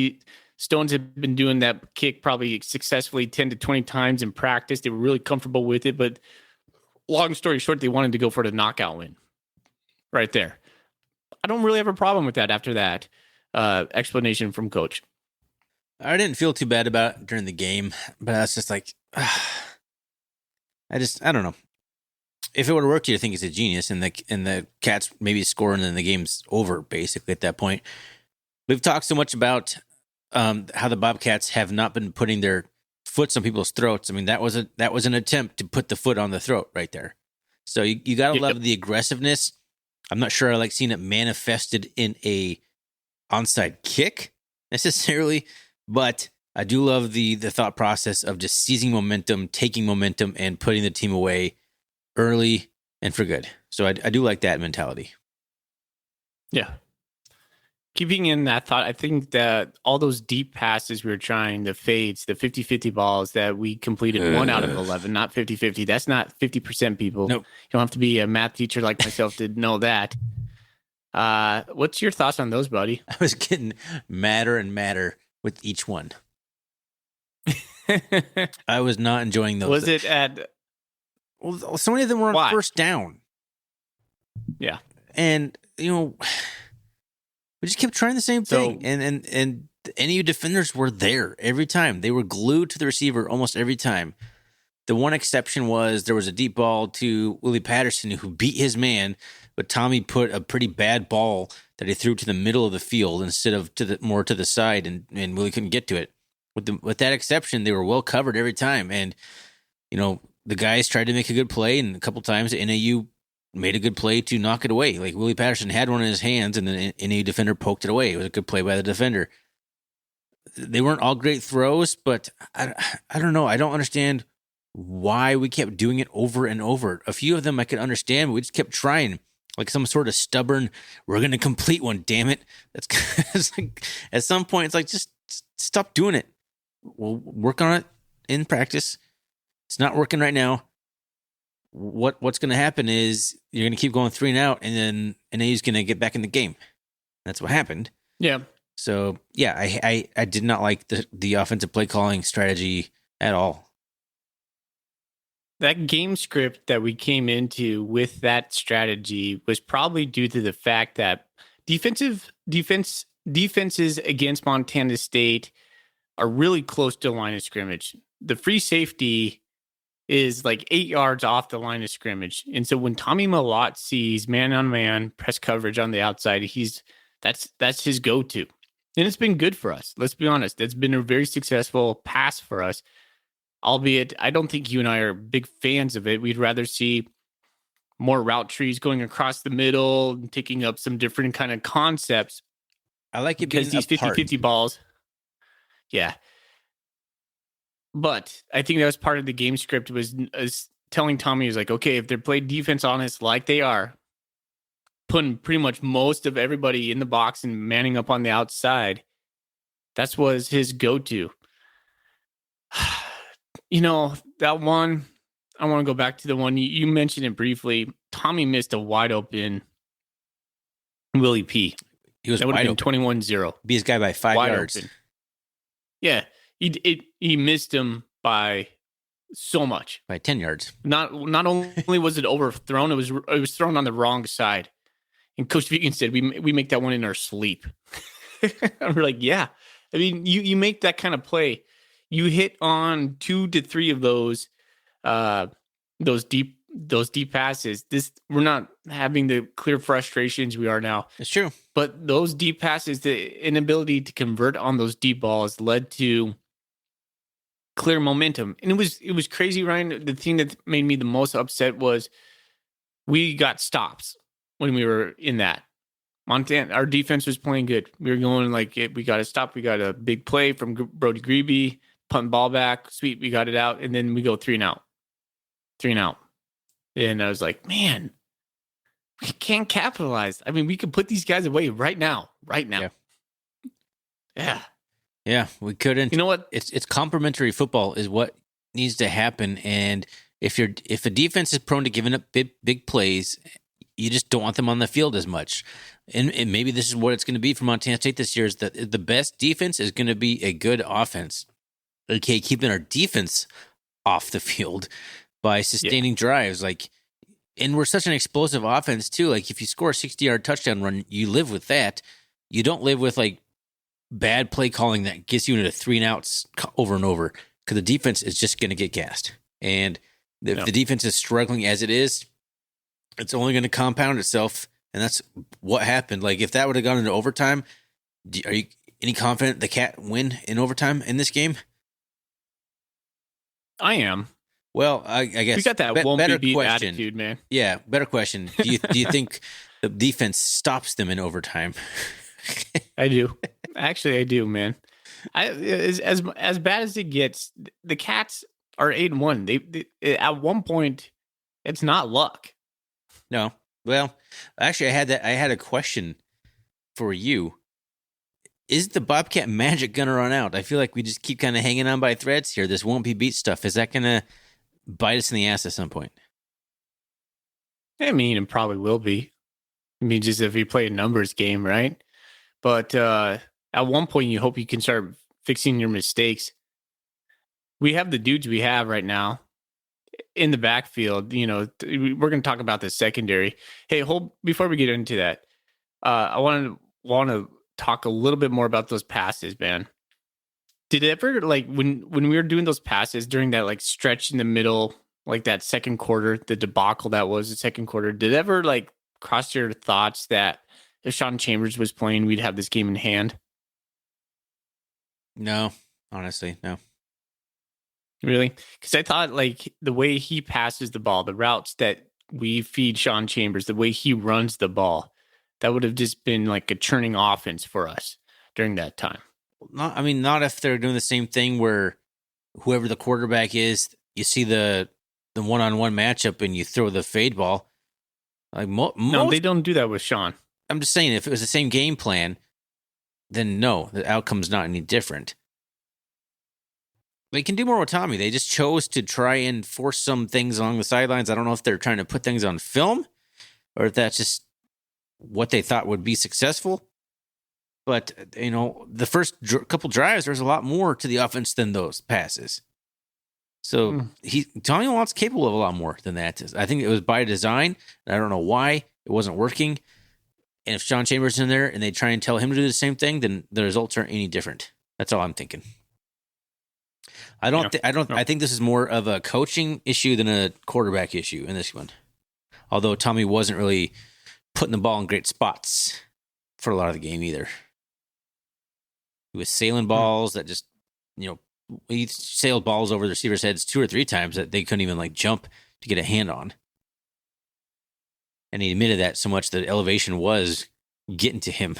Stones had been doing that kick probably successfully 10 to 20 times in practice. They were really comfortable with it, but long story short, they wanted to go for the knockout win right there. I don't really have a problem with that after that explanation from Coach. I didn't feel too bad about it during the game, but I was just like, I don't know. If it would have worked, you'd think he's a genius, and the Cats maybe score, and then the game's over, basically, at that point. We've talked so much about how the Bobcats have not been putting their foot on people's throats. I mean, that was an attempt to put the foot on the throat right there. So you got to love the aggressiveness. I'm not sure I like seeing it manifested in a onside kick necessarily, but I do love the thought process of just seizing momentum, taking momentum, and putting the team away early and for good. So I do like that mentality. Yeah. Keeping in that thought, I think that all those deep passes we were trying, the fades, the 50-50 balls that we completed 1 out of 11, not 50-50. That's not 50%, people. Nope. You don't have to be a math teacher like myself to know that. What's your thoughts on those, buddy? I was getting madder and madder with each one. I was not enjoying those. Was it at... Well, so many of them were on first down. Yeah. And, we just kept trying the same thing. And the NAU defenders were there every time. They were glued to the receiver almost every time. The one exception was there was a deep ball to Willie Patterson who beat his man, but Tommy put a pretty bad ball that he threw to the middle of the field instead of more to the side, and Willie couldn't get to it. With that exception, they were well covered every time. And, the guys tried to make a good play, and a couple times the NAU made a good play to knock it away. Like Willie Patterson had one in his hands, and the NAU defender poked it away. It was a good play by the defender. They weren't all great throws, but I don't know. I don't understand why we kept doing it over and over. A few of them I could understand, but we just kept trying. Like some sort of stubborn, we're going to complete one, damn it. It's like, at some point, it's like, just stop doing it. We'll work on it in practice. It's not working right now. What's going to happen is you're going to keep going 3 and out, and then NAU's going to get back in the game. That's what happened. Yeah. So, yeah, I did not like the offensive play calling strategy at all. That game script that we came into with that strategy was probably due to the fact that defenses against Montana State are really close to the line of scrimmage. The free safety is like 8 yards off the line of scrimmage. And so when Tommy Malott sees man-on-man press coverage on the outside, that's his go-to. And it's been good for us. Let's be honest. It's been a very successful pass for us. Albeit, I don't think you and I are big fans of it. We'd rather see more route trees going across the middle and taking up some different kind of concepts. I like it because these 50-50 balls. Yeah. But I think that was part of the game script was telling Tommy, was like, okay, if they're playing defense on us like they are, putting pretty much most of everybody in the box and manning up on the outside, that was his go-to. That one, I want to go back to the one you mentioned it briefly. Tommy missed a wide open Willie P. He was that would wide have been 21-0. Beat his guy by 5 yards. Open. Yeah. He missed him by so much. By 10 yards. Not only was it overthrown, it was thrown on the wrong side. And Coach Vegan said, we make that one in our sleep. And we're like, yeah. I mean, you make that kind of play. You hit on 2 to 3 of those deep those deep passes. We're not having the clear frustrations we are now. It's true. But those deep passes, the inability to convert on those deep balls led to clear momentum. And it was crazy, Ryan. The thing that made me the most upset was we got stops when we were in that. Montana, our defense was playing good. We were going we got a stop. We got a big play from Brody Grebe, punt ball back. Sweet, we got it out. And then we go 3 and out. 3 and out. And I was like, man, we can't capitalize. I mean, we could put these guys away right now. Yeah, we couldn't. You know what? It's complementary football is what needs to happen. And if a defense is prone to giving up big plays, you just don't want them on the field as much. And maybe this is what it's going to be for Montana State this year, is that the best defense is going to be a good offense. Okay, keeping our defense off the field by sustaining drives. And we're such an explosive offense too. Like, if you score a 60-yard touchdown run, you live with that. You don't live with bad play calling that gets you into 3 and outs over and over, because the defense is just going to get gassed. And if the defense is struggling as it is, it's only going to compound itself. And that's what happened. If that would have gone into overtime, are you any confident the Cat win in overtime in this game? I am. Well, I guess we got that won't be beat attitude, man. Yeah, better question. Do you think the defense stops them in overtime? I do. Actually, I do, man. As bad as it gets, the Cats are 8-1. They at one point, it's not luck. No. Well, actually, I had a question for you. Is the Bobcat magic going to run out? I feel like we just keep kind of hanging on by threads here. This won't be beat stuff. Is that going to bite us in the ass at some point? I mean, it probably will be. I mean, just if you play a numbers game, right? But at one point, you hope you can start fixing your mistakes. We have the dudes we have right now in the backfield. We're going to talk about the secondary. Hey, before we get into that, I want to talk a little bit more about those passes, man. Did it ever, when we were doing those passes during that stretch in the middle, that second quarter, the debacle that was the second quarter, did it ever cross your thoughts that if Sean Chambers was playing, we'd have this game in hand? No, honestly, no. Really? Because I thought the way he passes the ball, the routes that we feed Sean Chambers, the way he runs the ball, that would have just been a churning offense for us during that time. Not if they're doing the same thing where whoever the quarterback is, you see the one-on-one matchup and you throw the fade ball. No, they don't do that with Sean. I'm just saying, if it was the same game plan, then no, the outcome's not any different. They can do more with Tommy. They just chose to try and force some things along the sidelines. I don't know if they're trying to put things on film or if that's just what they thought would be successful. But, the first couple drives, there's a lot more to the offense than those passes. So Tommy Watt's capable of a lot more than that. I think it was by design, and I don't know why it wasn't working. And if Sean Chambers is in there and they try and tell him to do the same thing, then the results aren't any different. That's all I'm thinking. I think this is more of a coaching issue than a quarterback issue in this one. Although Tommy wasn't really putting the ball in great spots for a lot of the game either. He was sailing balls that just, he sailed balls over the receivers' heads 2 or 3 times that they couldn't even jump to get a hand on. And he admitted that so much that elevation was getting to him.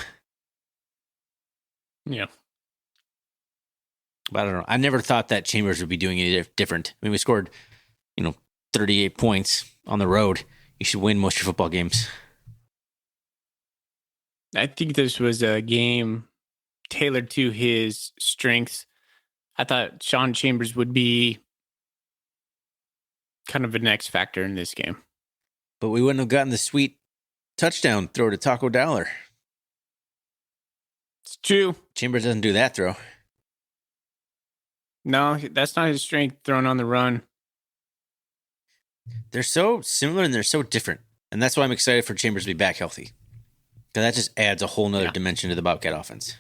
Yeah. But I don't know. I never thought that Chambers would be doing any different. I mean, we scored, 38 points on the road. You should win most of your football games. I think this was a game tailored to his strengths. I thought Sean Chambers would be kind of an X factor in this game. But we wouldn't have gotten the sweet touchdown throw to Taco Dollar. It's true. Chambers doesn't do that throw. No, that's not his strength, throwing on the run. They're so similar and they're so different. And that's why I'm excited for Chambers to be back healthy. Because that just adds a whole nother dimension to the Bobcat offense.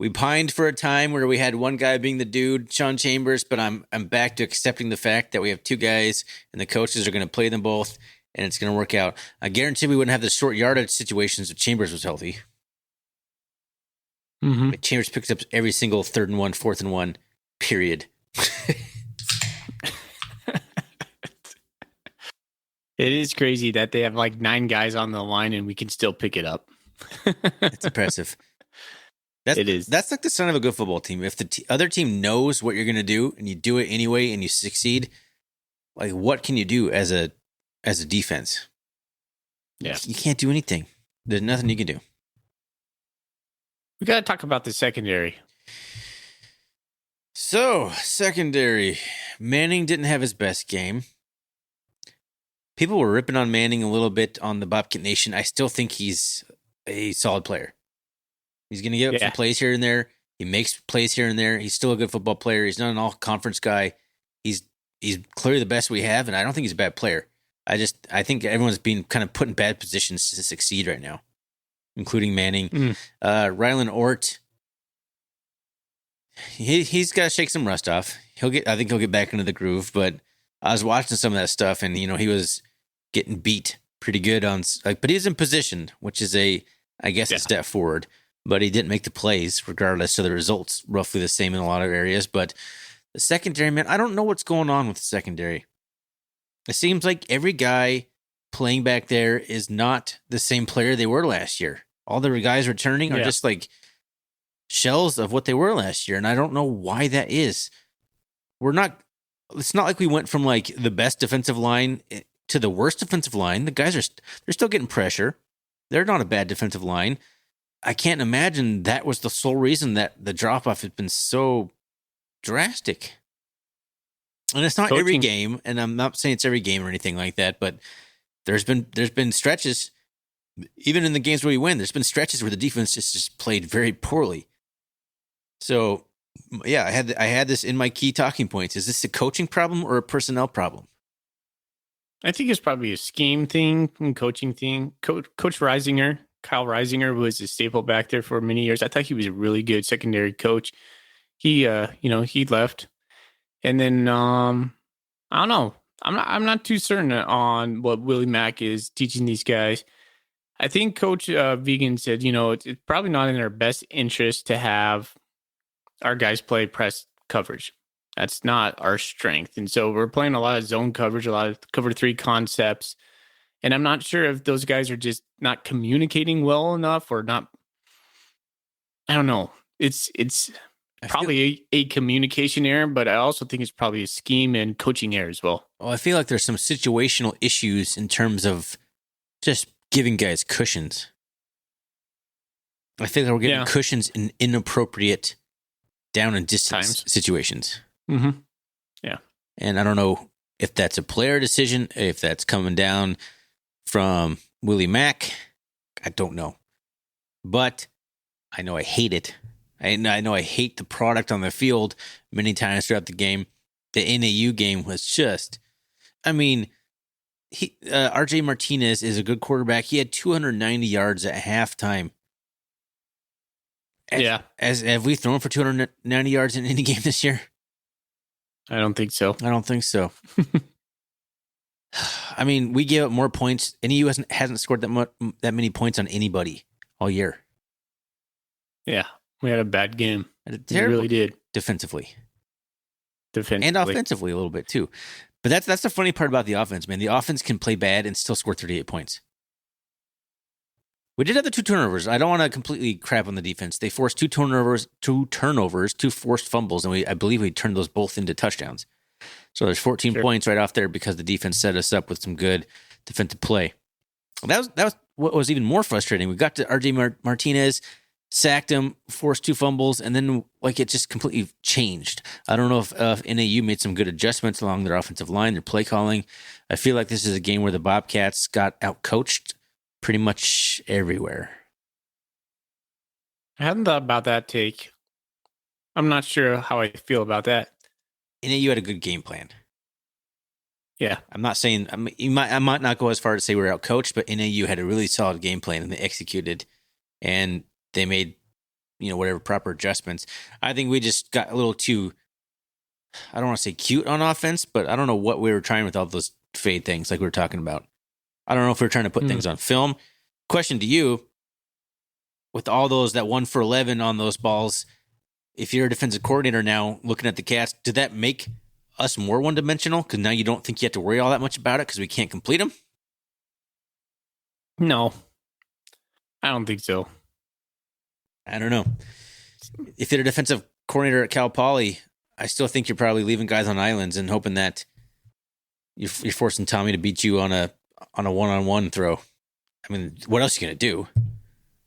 We pined for a time where we had one guy being the dude, Sean Chambers, but I'm back to accepting the fact that we have two guys and the coaches are going to play them both and it's going to work out. I guarantee we wouldn't have the short yardage situations if Chambers was healthy. Mm-hmm. But Chambers picks up every single 3rd and 1, 4th and 1, period. It is crazy that they have like 9 guys on the line and we can still pick it up. It's impressive. It is. That's like the sign of a good football team. If the other team knows what you're going to do and you do it anyway and you succeed, like what can you do as a defense? Yeah. You can't do anything. There's nothing you can do. We got to talk about the secondary. So, secondary. Manning didn't have his best game. People were ripping on Manning a little bit on the Bobcat Nation. I still think he's a solid player. He's going to give up some plays here and there. He makes plays here and there. He's still a good football player. He's not an all-conference guy. He's clearly the best we have, and I don't think he's a bad player. I think everyone's being kind of put in bad positions to succeed right now, including Manning. Rylan Ort, he's got to shake some rust off. I think he'll get back into the groove, but I was watching some of that stuff, and he was getting beat pretty good but he's in position, which is a step forward. But he didn't make the plays, regardless of the results. Roughly the same in a lot of areas. But the secondary, man, I don't know what's going on with the secondary. It seems like every guy playing back there is not the same player they were last year. All the guys returning are just like shells of what they were last year, and I don't know why that is. It's not like we went from like the best defensive line to the worst defensive line. The guys they're still getting pressure. They're not a bad defensive line. I can't imagine that was the sole reason that the drop-off has been so drastic. And it's not every game, and I'm not saying it's every game or anything like that, but there's been stretches, even in the games where we win, there's been stretches where the defense just played very poorly. So, yeah, I had this in my key talking points. Is this a coaching problem or a personnel problem? I think it's probably a scheme thing, and coaching thing. Coach Reisinger. Kyle Reisinger was a staple back there for many years. I thought he was a really good secondary coach. He left, and then I don't know. I'm not too certain on what Willie Mack is teaching these guys. I think Coach Vegan said, it's probably not in our best interest to have our guys play press coverage. That's not our strength, and so we're playing a lot of zone coverage, a lot of cover 3 concepts. And I'm not sure if those guys are just not communicating well enough or not. I don't know. It's probably a communication error, but I also think it's probably a scheme and coaching error as well. Well, I feel like there's some situational issues in terms of just giving guys cushions. I think that we're getting cushions in inappropriate down and distance situations. Mm-hmm. Yeah. And I don't know if that's a player decision, if that's coming down from Willie Mack. I don't know. But I know I hate it. I know I hate the product on the field many times throughout the game. The NAU game was just, RJ Martinez is a good quarterback. He had 290 yards at halftime. Have we thrown for 290 yards in any game this year? I don't think so. We gave up more points. NAU hasn't scored that many points on anybody all year. Yeah, we had a bad game. We really did. Defensively. And offensively a little bit too. But that's the funny part about the offense, man. The offense can play bad and still score 38 points. We did have the 2 turnovers. I don't want to completely crap on the defense. They forced 2 turnovers, 2 forced fumbles, and I believe we turned those both into touchdowns. So there's 14 points right off there because the defense set us up with some good defensive play. That was what was even more frustrating. We got to RJ Martinez, sacked him, forced 2 fumbles, and then it just completely changed. I don't know if NAU made some good adjustments along their offensive line, their play calling. I feel like this is a game where the Bobcats got outcoached pretty much everywhere. I hadn't thought about that take. I'm not sure how I feel about that. NAU had a good game plan. Yeah. I'm not saying, I might not go as far to say we're outcoached, but NAU had a really solid game plan and they executed and they made, whatever proper adjustments. I think we just got a little too, I don't want to say cute on offense, but I don't know what we were trying with all those fade things like we were talking about. I don't know if we were trying to put things on film. Question to you, with all those, that 1 for 11 on those balls, if you're a defensive coordinator now looking at the Cats, did that make us more one-dimensional? Because now you don't think you have to worry all that much about it because we can't complete them? No, I don't think so. I don't know. If you're a defensive coordinator at Cal Poly, I still think you're probably leaving guys on islands and hoping that you're forcing Tommy to beat you on a one-on-one throw. I mean, what else are you going to do?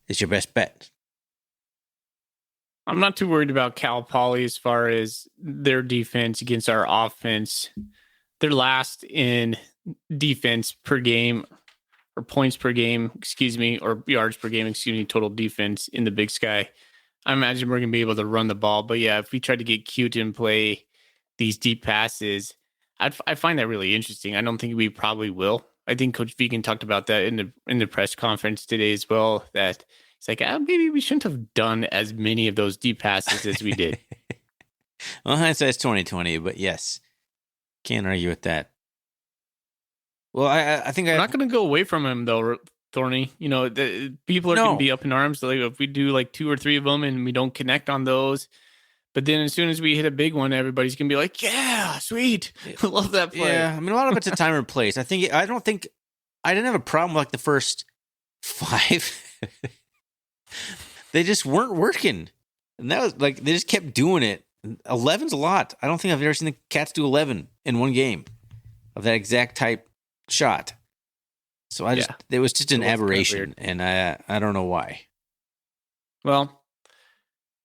It's your best bet. I'm not too worried about Cal Poly as far as their defense against our offense. They're last in defense per game, or points per game, or yards per game, total defense in the Big Sky. I imagine we're going to be able to run the ball. But yeah, if we try to get cute and play these deep passes, I find that really interesting. I don't think we probably will. I think Coach Vegan talked about that in the press conference today as well, that it's like, maybe we shouldn't have done as many of those deep passes as we did. Well, hindsight's 2020, but yes, can't argue with that. Well, I think I'm not going to go away from him though, Thorny. The people are going to be up in arms. Like if we do like 2 or 3 of them and we don't connect on those, but then as soon as we hit a big one, everybody's going to be like, yeah, sweet. I love that play. Yeah, I mean, a lot of it's a time and place. I didn't have a problem with like the first 5. They just weren't working. And that was like, they just kept doing it. 11's a lot. I don't think I've ever seen the Cats do 11 in one game of that exact type shot. So it was just an aberration, and I don't know why. Well,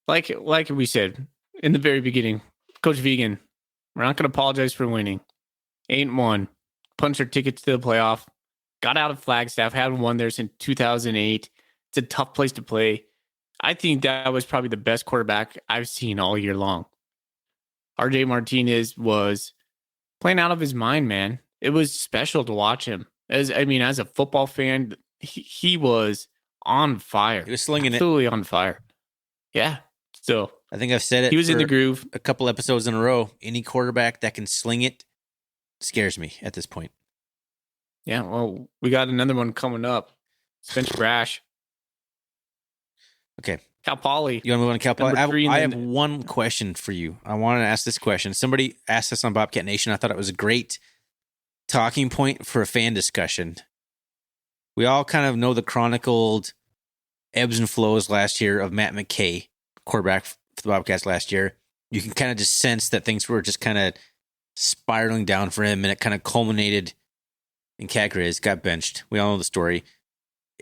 like we said in the very beginning, Coach Vegan, we're not going to apologize for winning. 8-1, punched our tickets to the playoff, got out of Flagstaff, hadn't won there since 2008. It's a tough place to play. I think that was probably the best quarterback I've seen all year long. RJ Martinez was playing out of his mind, man. It was special to watch him. As a football fan, he was on fire. He was slinging absolutely on fire. Yeah. So I think I've said it. He was in the groove a couple episodes in a row. Any quarterback that can sling it scares me at this point. Yeah. Well, we got another one coming up. Spencer Brash. Okay. Cal Poly. You want to move on to Cal Poly? I have one question for you. I want to ask this question. Somebody asked this on Bobcat Nation. I thought it was a great talking point for a fan discussion. We all kind of know the chronicled ebbs and flows last year of Matt McKay, quarterback for the Bobcats last year. You can kind of just sense that things were just kind of spiraling down for him, and it kind of culminated in Cat Grizz, got benched. We all know the story.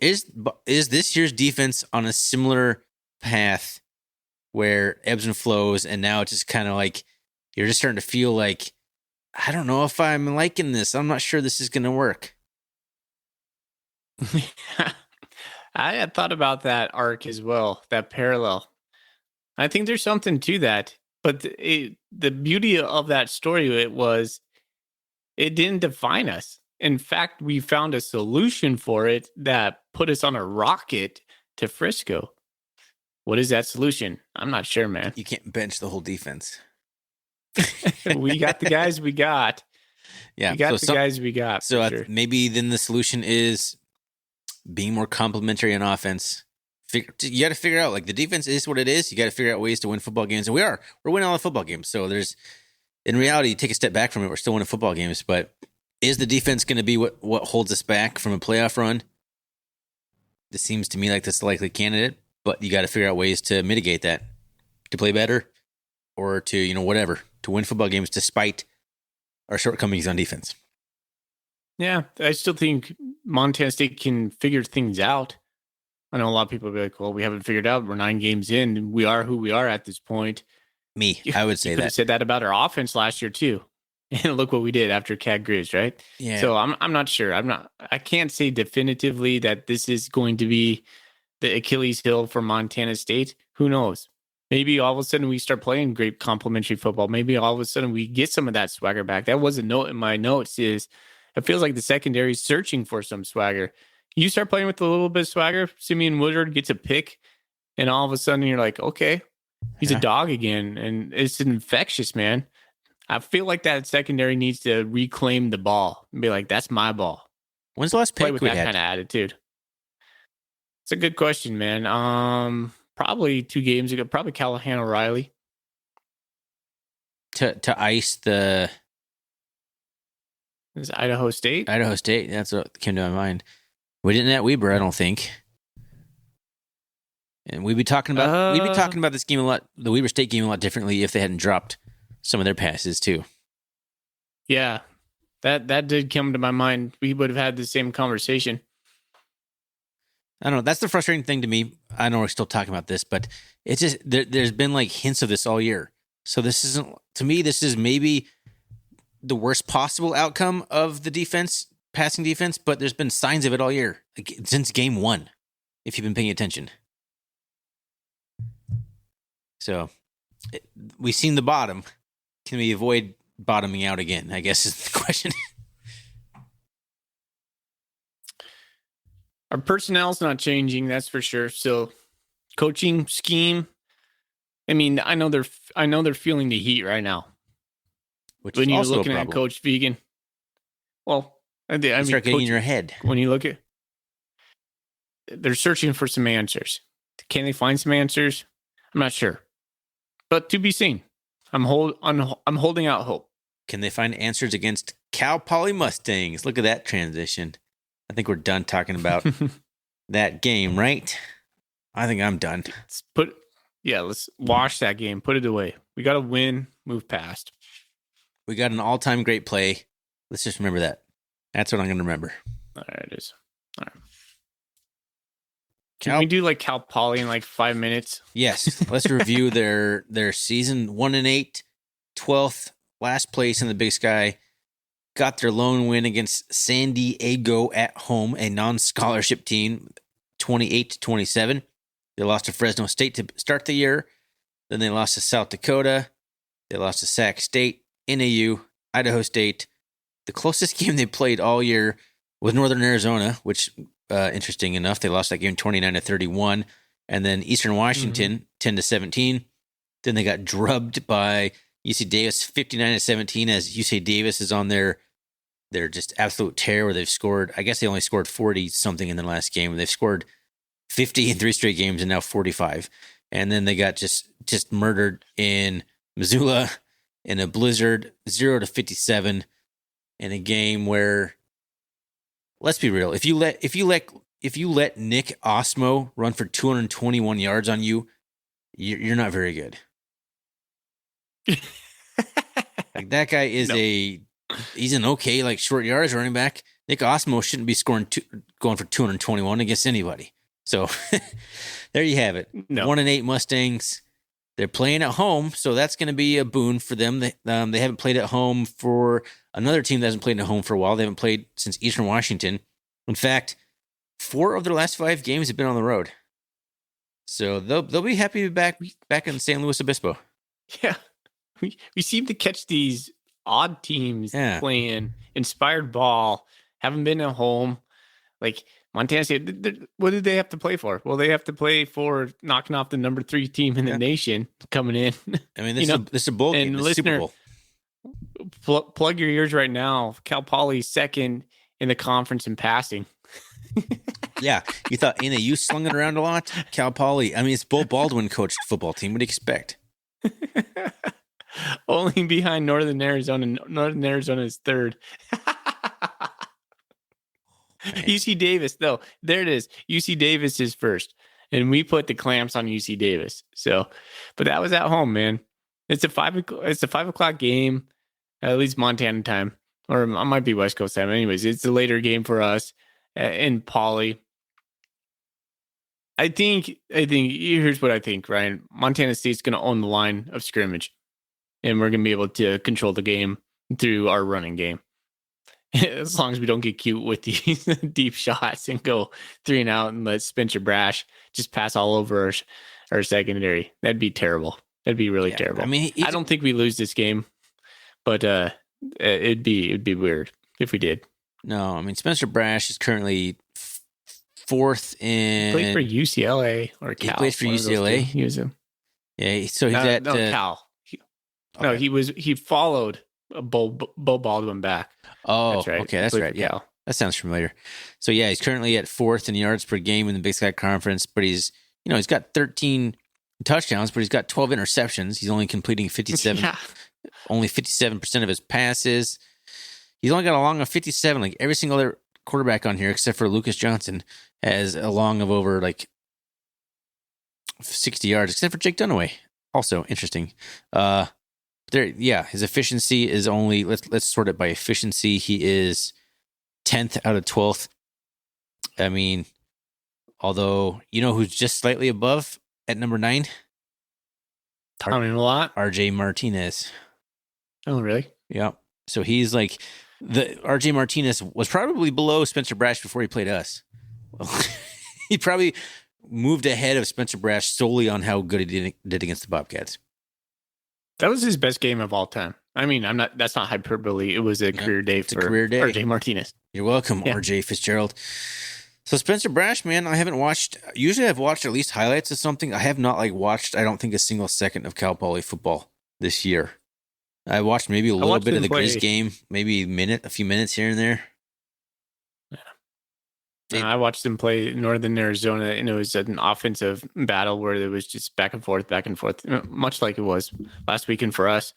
Is this year's defense on a similar path where ebbs and flows, and now it's just kind of like you're just starting to feel like, I don't know if I'm liking this. I'm not sure this is going to work. I had thought about that arc as well, that parallel. I think there's something to that. But the beauty of that story, it didn't define us. In fact, we found a solution for it that put us on a rocket to Frisco. What is that solution? I'm not sure, man. You can't bench the whole defense. We got the guys we got. Yeah, we got guys we got. So sure. Maybe then the solution is being more complimentary on offense. You got to figure out, like, the defense is what it is. You got to figure out ways to win football games, and we're winning all the football games. So in reality, you take a step back from it, we're still winning football games. But is the defense going to be what holds us back from a playoff run? This seems to me like that's the likely candidate, but you got to figure out ways to mitigate that, to play better, or to whatever, to win football games despite our shortcomings on defense. Yeah, I still think Montana State can figure things out. I know a lot of people will be like, well, we haven't figured out. We're 9 games in, and we are who we are at this point. I would say you that. Could have said that about our offense last year, too. And look what we did after Cat Grizz, right? Yeah. So I'm not sure. I can't say definitively that this is going to be the Achilles heel for Montana State. Who knows? Maybe all of a sudden we start playing great complimentary football. Maybe all of a sudden we get some of that swagger back. That was a note in my notes. It feels like the secondary is searching for some swagger. You start playing with a little bit of swagger, Simeon Woodard gets a pick, and all of a sudden you're like, okay, he's a dog again, and it's infectious, man. I feel like that secondary needs to reclaim the ball and be like, that's my ball. When's the last Play pick with we that had? kind of attitude. It's a good question, man. Probably 2 games ago, probably Callahan O'Reilly. To ice the Is Idaho State? Idaho State. That's what came to my mind. We didn't at Weber, I don't think. And we'd be talking about this game a lot, the Weber State game a lot differently if they hadn't dropped some of their passes too. Yeah, that did come to my mind. We would have had the same conversation. I don't know. That's the frustrating thing to me. I know we're still talking about this, but it's just there's been like hints of this all year. So this isn't, to me, this is maybe the worst possible outcome of the defense, passing defense, but there's been signs of it all year, like since game 1, if you've been paying attention. So we've seen the bottom. Can we avoid bottoming out again, I guess is the question. Our personnel's not changing, that's for sure. So coaching scheme, I mean, I know they're feeling the heat right now. Which when is you're also looking at Coach Vegan. Well, I mean, start getting in your head. When you look at, they're searching for some answers. Can they find some answers? I'm not sure, but to be seen. I'm holding out hope. Can they find answers against Cal Poly Mustangs? Look at that transition. I think we're done talking about that game, right? I think I'm done. Let's wash that game. Put it away. We got to win, move past. We got an all-time great play. Let's just remember that. That's what I'm going to remember. All right, it is. All right. Can we do like Cal Poly in like 5 minutes? Yes. Let's review their season. 1-8, 12th, last place in the Big Sky. Got their lone win against San Diego at home, a non-scholarship team, 28-27. They lost to Fresno State to start the year. Then they lost to South Dakota. They lost to Sac State, NAU, Idaho State. The closest game they played all year was Northern Arizona, which, interesting enough, they lost that game 29-31. And then Eastern Washington, 10-17. Then they got drubbed by UC Davis, 59-17, as UC Davis is on their just absolute tear where they've scored, I guess they only scored 40-something in the last game. They've scored 50 in 3 straight games and now 45. And then they got just murdered in Missoula in a blizzard, 0-57, in a game where, let's be real, if you let Nick Osmo run for 221 yards on you, you're not very good. Like that guy is he's an okay like short yards running back. Nick Osmo shouldn't be going for 221 against anybody. So there you have it. No. 1-8 Mustangs. They're playing at home, so that's going to be a boon for them. They haven't played at home for another team that hasn't played at home for a while. They haven't played since Eastern Washington. In fact, 4 of their last 5 games have been on the road. So they'll be happy to be back in San Luis Obispo. Yeah. We seem to catch these odd teams playing inspired ball, haven't been at home. Like Montana State, what did they have to play for? Well, they have to play for knocking off the number 3 team in the nation coming in. I mean, this is a bowl game. This is Super Bowl. Plug your ears right now. Cal Poly second in the conference in passing. Yeah, you thought NAU slung it around a lot? Cal Poly. I mean, it's Bo Baldwin coached football team. What do you expect? Only behind Northern Arizona. Northern Arizona is 3rd. UC Davis, though. There it is. UC Davis is 1st. And we put the clamps on UC Davis. So, but that was at home, man. It's a 5 o'clock game, at least Montana time. Or it might be West Coast time. Anyways, it's a later game for us in Poly. I think here's what I think, Ryan. Montana State's going to own the line of scrimmage, and we're going to be able to control the game through our running game. As long as we don't get cute with these deep shots and go 3 and out and let Spencer Brash just pass all over our secondary. That'd be terrible. That'd be really terrible. I mean, I don't think we lose this game, but it'd be weird if we did. No, I mean, Spencer Brash is currently fourth in. Played for UCLA or Cal. He plays for UCLA. He was a Yeah, so he's at Cal. No, he followed Bo Baldwin back. Oh, that's right. Okay, that's right. Yeah, Cal. that sounds familiar. So yeah, he's currently at fourth in yards per game in the Big Sky Conference, but he's got 13 touchdowns, but he's got 12 interceptions. He's only completing 57, only 57% of his passes. He's only got a long of 57. Like every single other quarterback on here, except for Lucas Johnson, has a long of over like 60 yards, except for Jake Dunaway. Also interesting. His efficiency is only let's sort it by efficiency. He is 10th out of 12th. I mean, although who's just slightly above at number 9? I mean, a lot. RJ Martinez. Oh, really? Yeah. So he's like the RJ Martinez was probably below Spencer Brash before he played us. He probably moved ahead of Spencer Brash solely on how good he did against the Bobcats. That was his best game of all time. I mean, that's not hyperbole. It was a career day for RJ Martinez. You're welcome, RJ Fitzgerald. So Spencer Brash, man, I haven't watched. Usually I've watched at least highlights of something. I have not watched, I don't think, a single second of Cal Poly football this year. I watched maybe a little bit of the Grizz game, maybe a few minutes here and there. Yeah. I watched them play Northern Arizona, and it was an offensive battle where it was just back and forth, much like it was last weekend for us.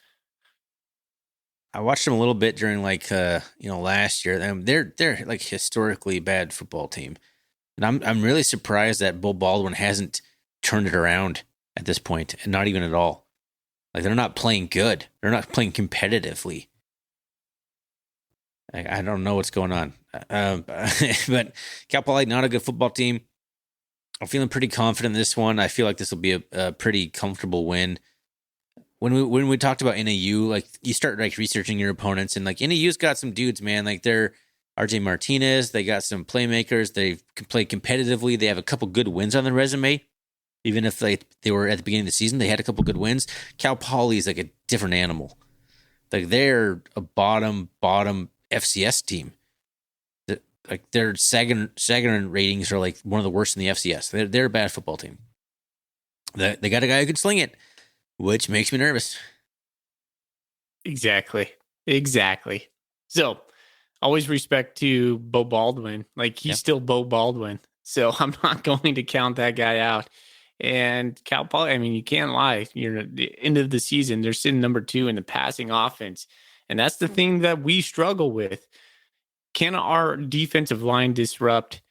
I watched them a little bit during last year. They're like historically bad football team, and I'm really surprised that Bo Baldwin hasn't turned it around at this point, and not even at all. Like they're not playing good. They're not playing competitively. I don't know what's going on, but Cal Poly not a good football team. I'm feeling pretty confident in this one. I feel like this will be a pretty comfortable win. When we talked about NAU, like you start researching your opponents, and like NAU's got some dudes, man. Like they're RJ Martinez, they got some playmakers. They can play competitively. They have a couple good wins on their resume, even if they were at the beginning of the season. They had a couple good wins. Cal Poly is like a different animal. Like they're a bottom FCS team. Like their Sagarin ratings are like one of the worst in the FCS. They're a bad football team. They got a guy who can sling it, which makes me nervous. Exactly. So, always respect to Bo Baldwin. Like, he's still Bo Baldwin. So, I'm not going to count that guy out. And Cal Poly, I mean, you can't lie. You're at the end of the season, they're sitting number 2 in the passing offense. And that's the thing that we struggle with. Can our defensive line disrupt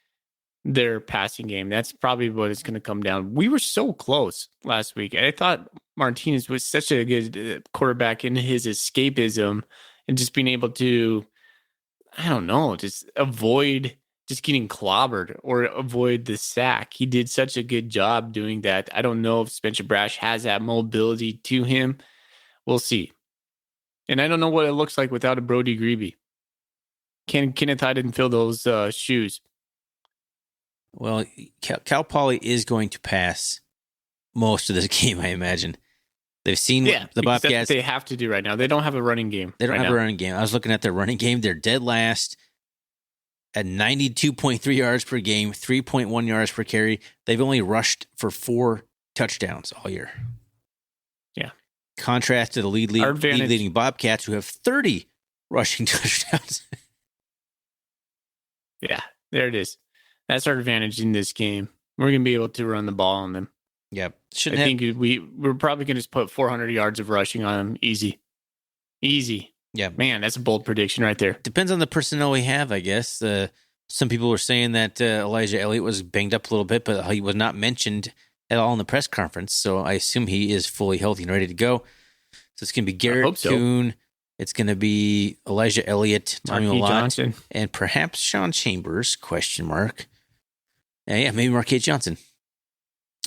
their passing game? That's probably what it's going to come down. We were so close last week. I thought Martinez was such a good quarterback in his escapism and just being able to, I don't know, just avoid just getting clobbered or avoid the sack. He did such a good job doing that. I don't know if Spencer Brash has that mobility to him. We'll see. And I don't know what it looks like without a Brody Grebe. Can Kenneth Hyden fill those shoes? Well, Cal Poly is going to pass most of this game, I imagine. They've seen the Bobcats. That's what they have to do right now. They don't have a running game. They don't have a running game. I was looking at their running game. They're dead last at 92.3 yards per game, 3.1 yards per carry. They've only rushed for 4 touchdowns all year. Yeah. Contrast to the leading Bobcats, who have 30 rushing touchdowns. Yeah, there it is. That's our advantage in this game. We're going to be able to run the ball on them. Yep. I think we're probably going to just put 400 yards of rushing on them. Easy. Yeah. Man, that's a bold prediction right there. Depends on the personnel we have, I guess. Some people were saying that Elijah Elliott was banged up a little bit, but he was not mentioned at all in the press conference. So I assume he is fully healthy and ready to go. So it's going to be Garrett Kuhn. It's going to be Elijah Elliott, Tommy Malott, and perhaps Sean Chambers, ? Maybe Marquette Johnson.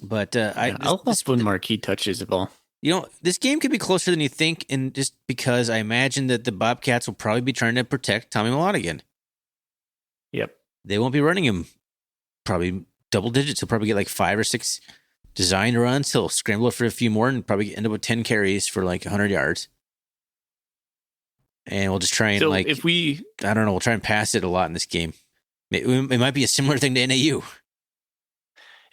But I love when Marquette touches the ball. This game could be closer than you think, and just because I imagine that the Bobcats will probably be trying to protect Tommy Malott again. Yep. They won't be running him probably double digits. He'll probably get like 5 or 6 designed runs. He'll scramble for a few more and probably end up with 10 carries for like 100 yards. And we'll just try and we'll try and pass it a lot in this game. It might be a similar thing to NAU.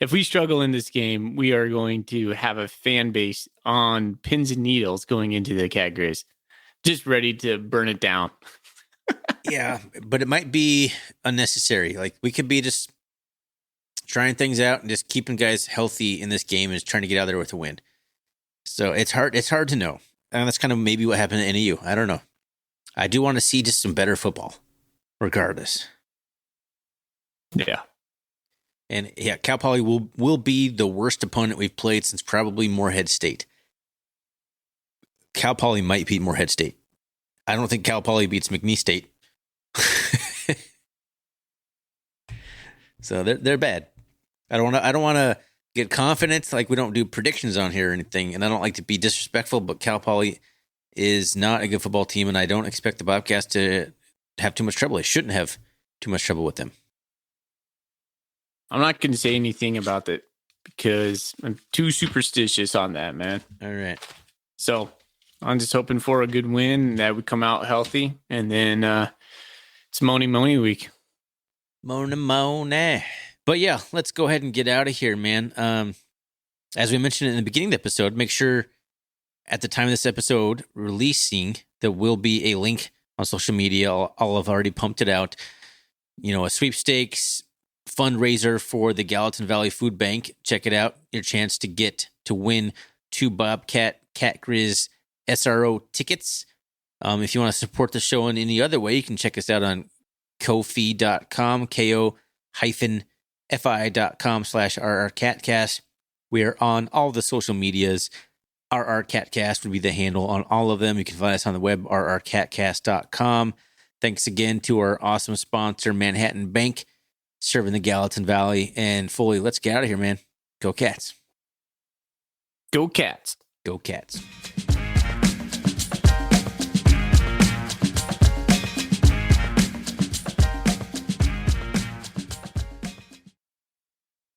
if we struggle in this game, we are going to have a fan base on pins and needles going into the Cat Grizz, just ready to burn it down. Yeah, but it might be unnecessary. Like, we could be just trying things out and just keeping guys healthy in this game and just trying to get out there with a win. So it's hard to know. And that's kind of maybe what happened at NAU. I don't know. I do want to see just some better football, regardless. Yeah. And yeah, Cal Poly will be the worst opponent we've played since probably Morehead State. Cal Poly might beat Morehead State. I don't think Cal Poly beats McNeese State. So they're bad. I don't want to get confident. Like, we don't do predictions on here or anything, and I don't like to be disrespectful, but Cal Poly is not a good football team, and I don't expect the Bobcats to have too much trouble. They shouldn't have too much trouble with them. I'm not going to say anything about that because I'm too superstitious on that, man. All right. So I'm just hoping for a good win and that we come out healthy, and then it's Money week. Money. But yeah, let's go ahead and get out of here, man. As we mentioned in the beginning of the episode, make sure at the time of this episode releasing, there will be a link on social media. I'll have already pumped it out. You know, a sweepstakes fundraiser for the Gallatin Valley Food Bank. Check it out. Your chance to win 2 Bobcat Cat Grizz SRO tickets. If you want to support the show in any other way, you can check us out on Ko-fi.com, ko-fi.com/rrcatcast. We are on all the social medias. rrcatcast would be the handle on all of them. You can find us on the web, rrcatcast.com. Thanks again to our awesome sponsor, Manhattan Bank, serving the Gallatin Valley. And Foley, let's get out of here, man. Go Cats. Go Cats. Go Cats.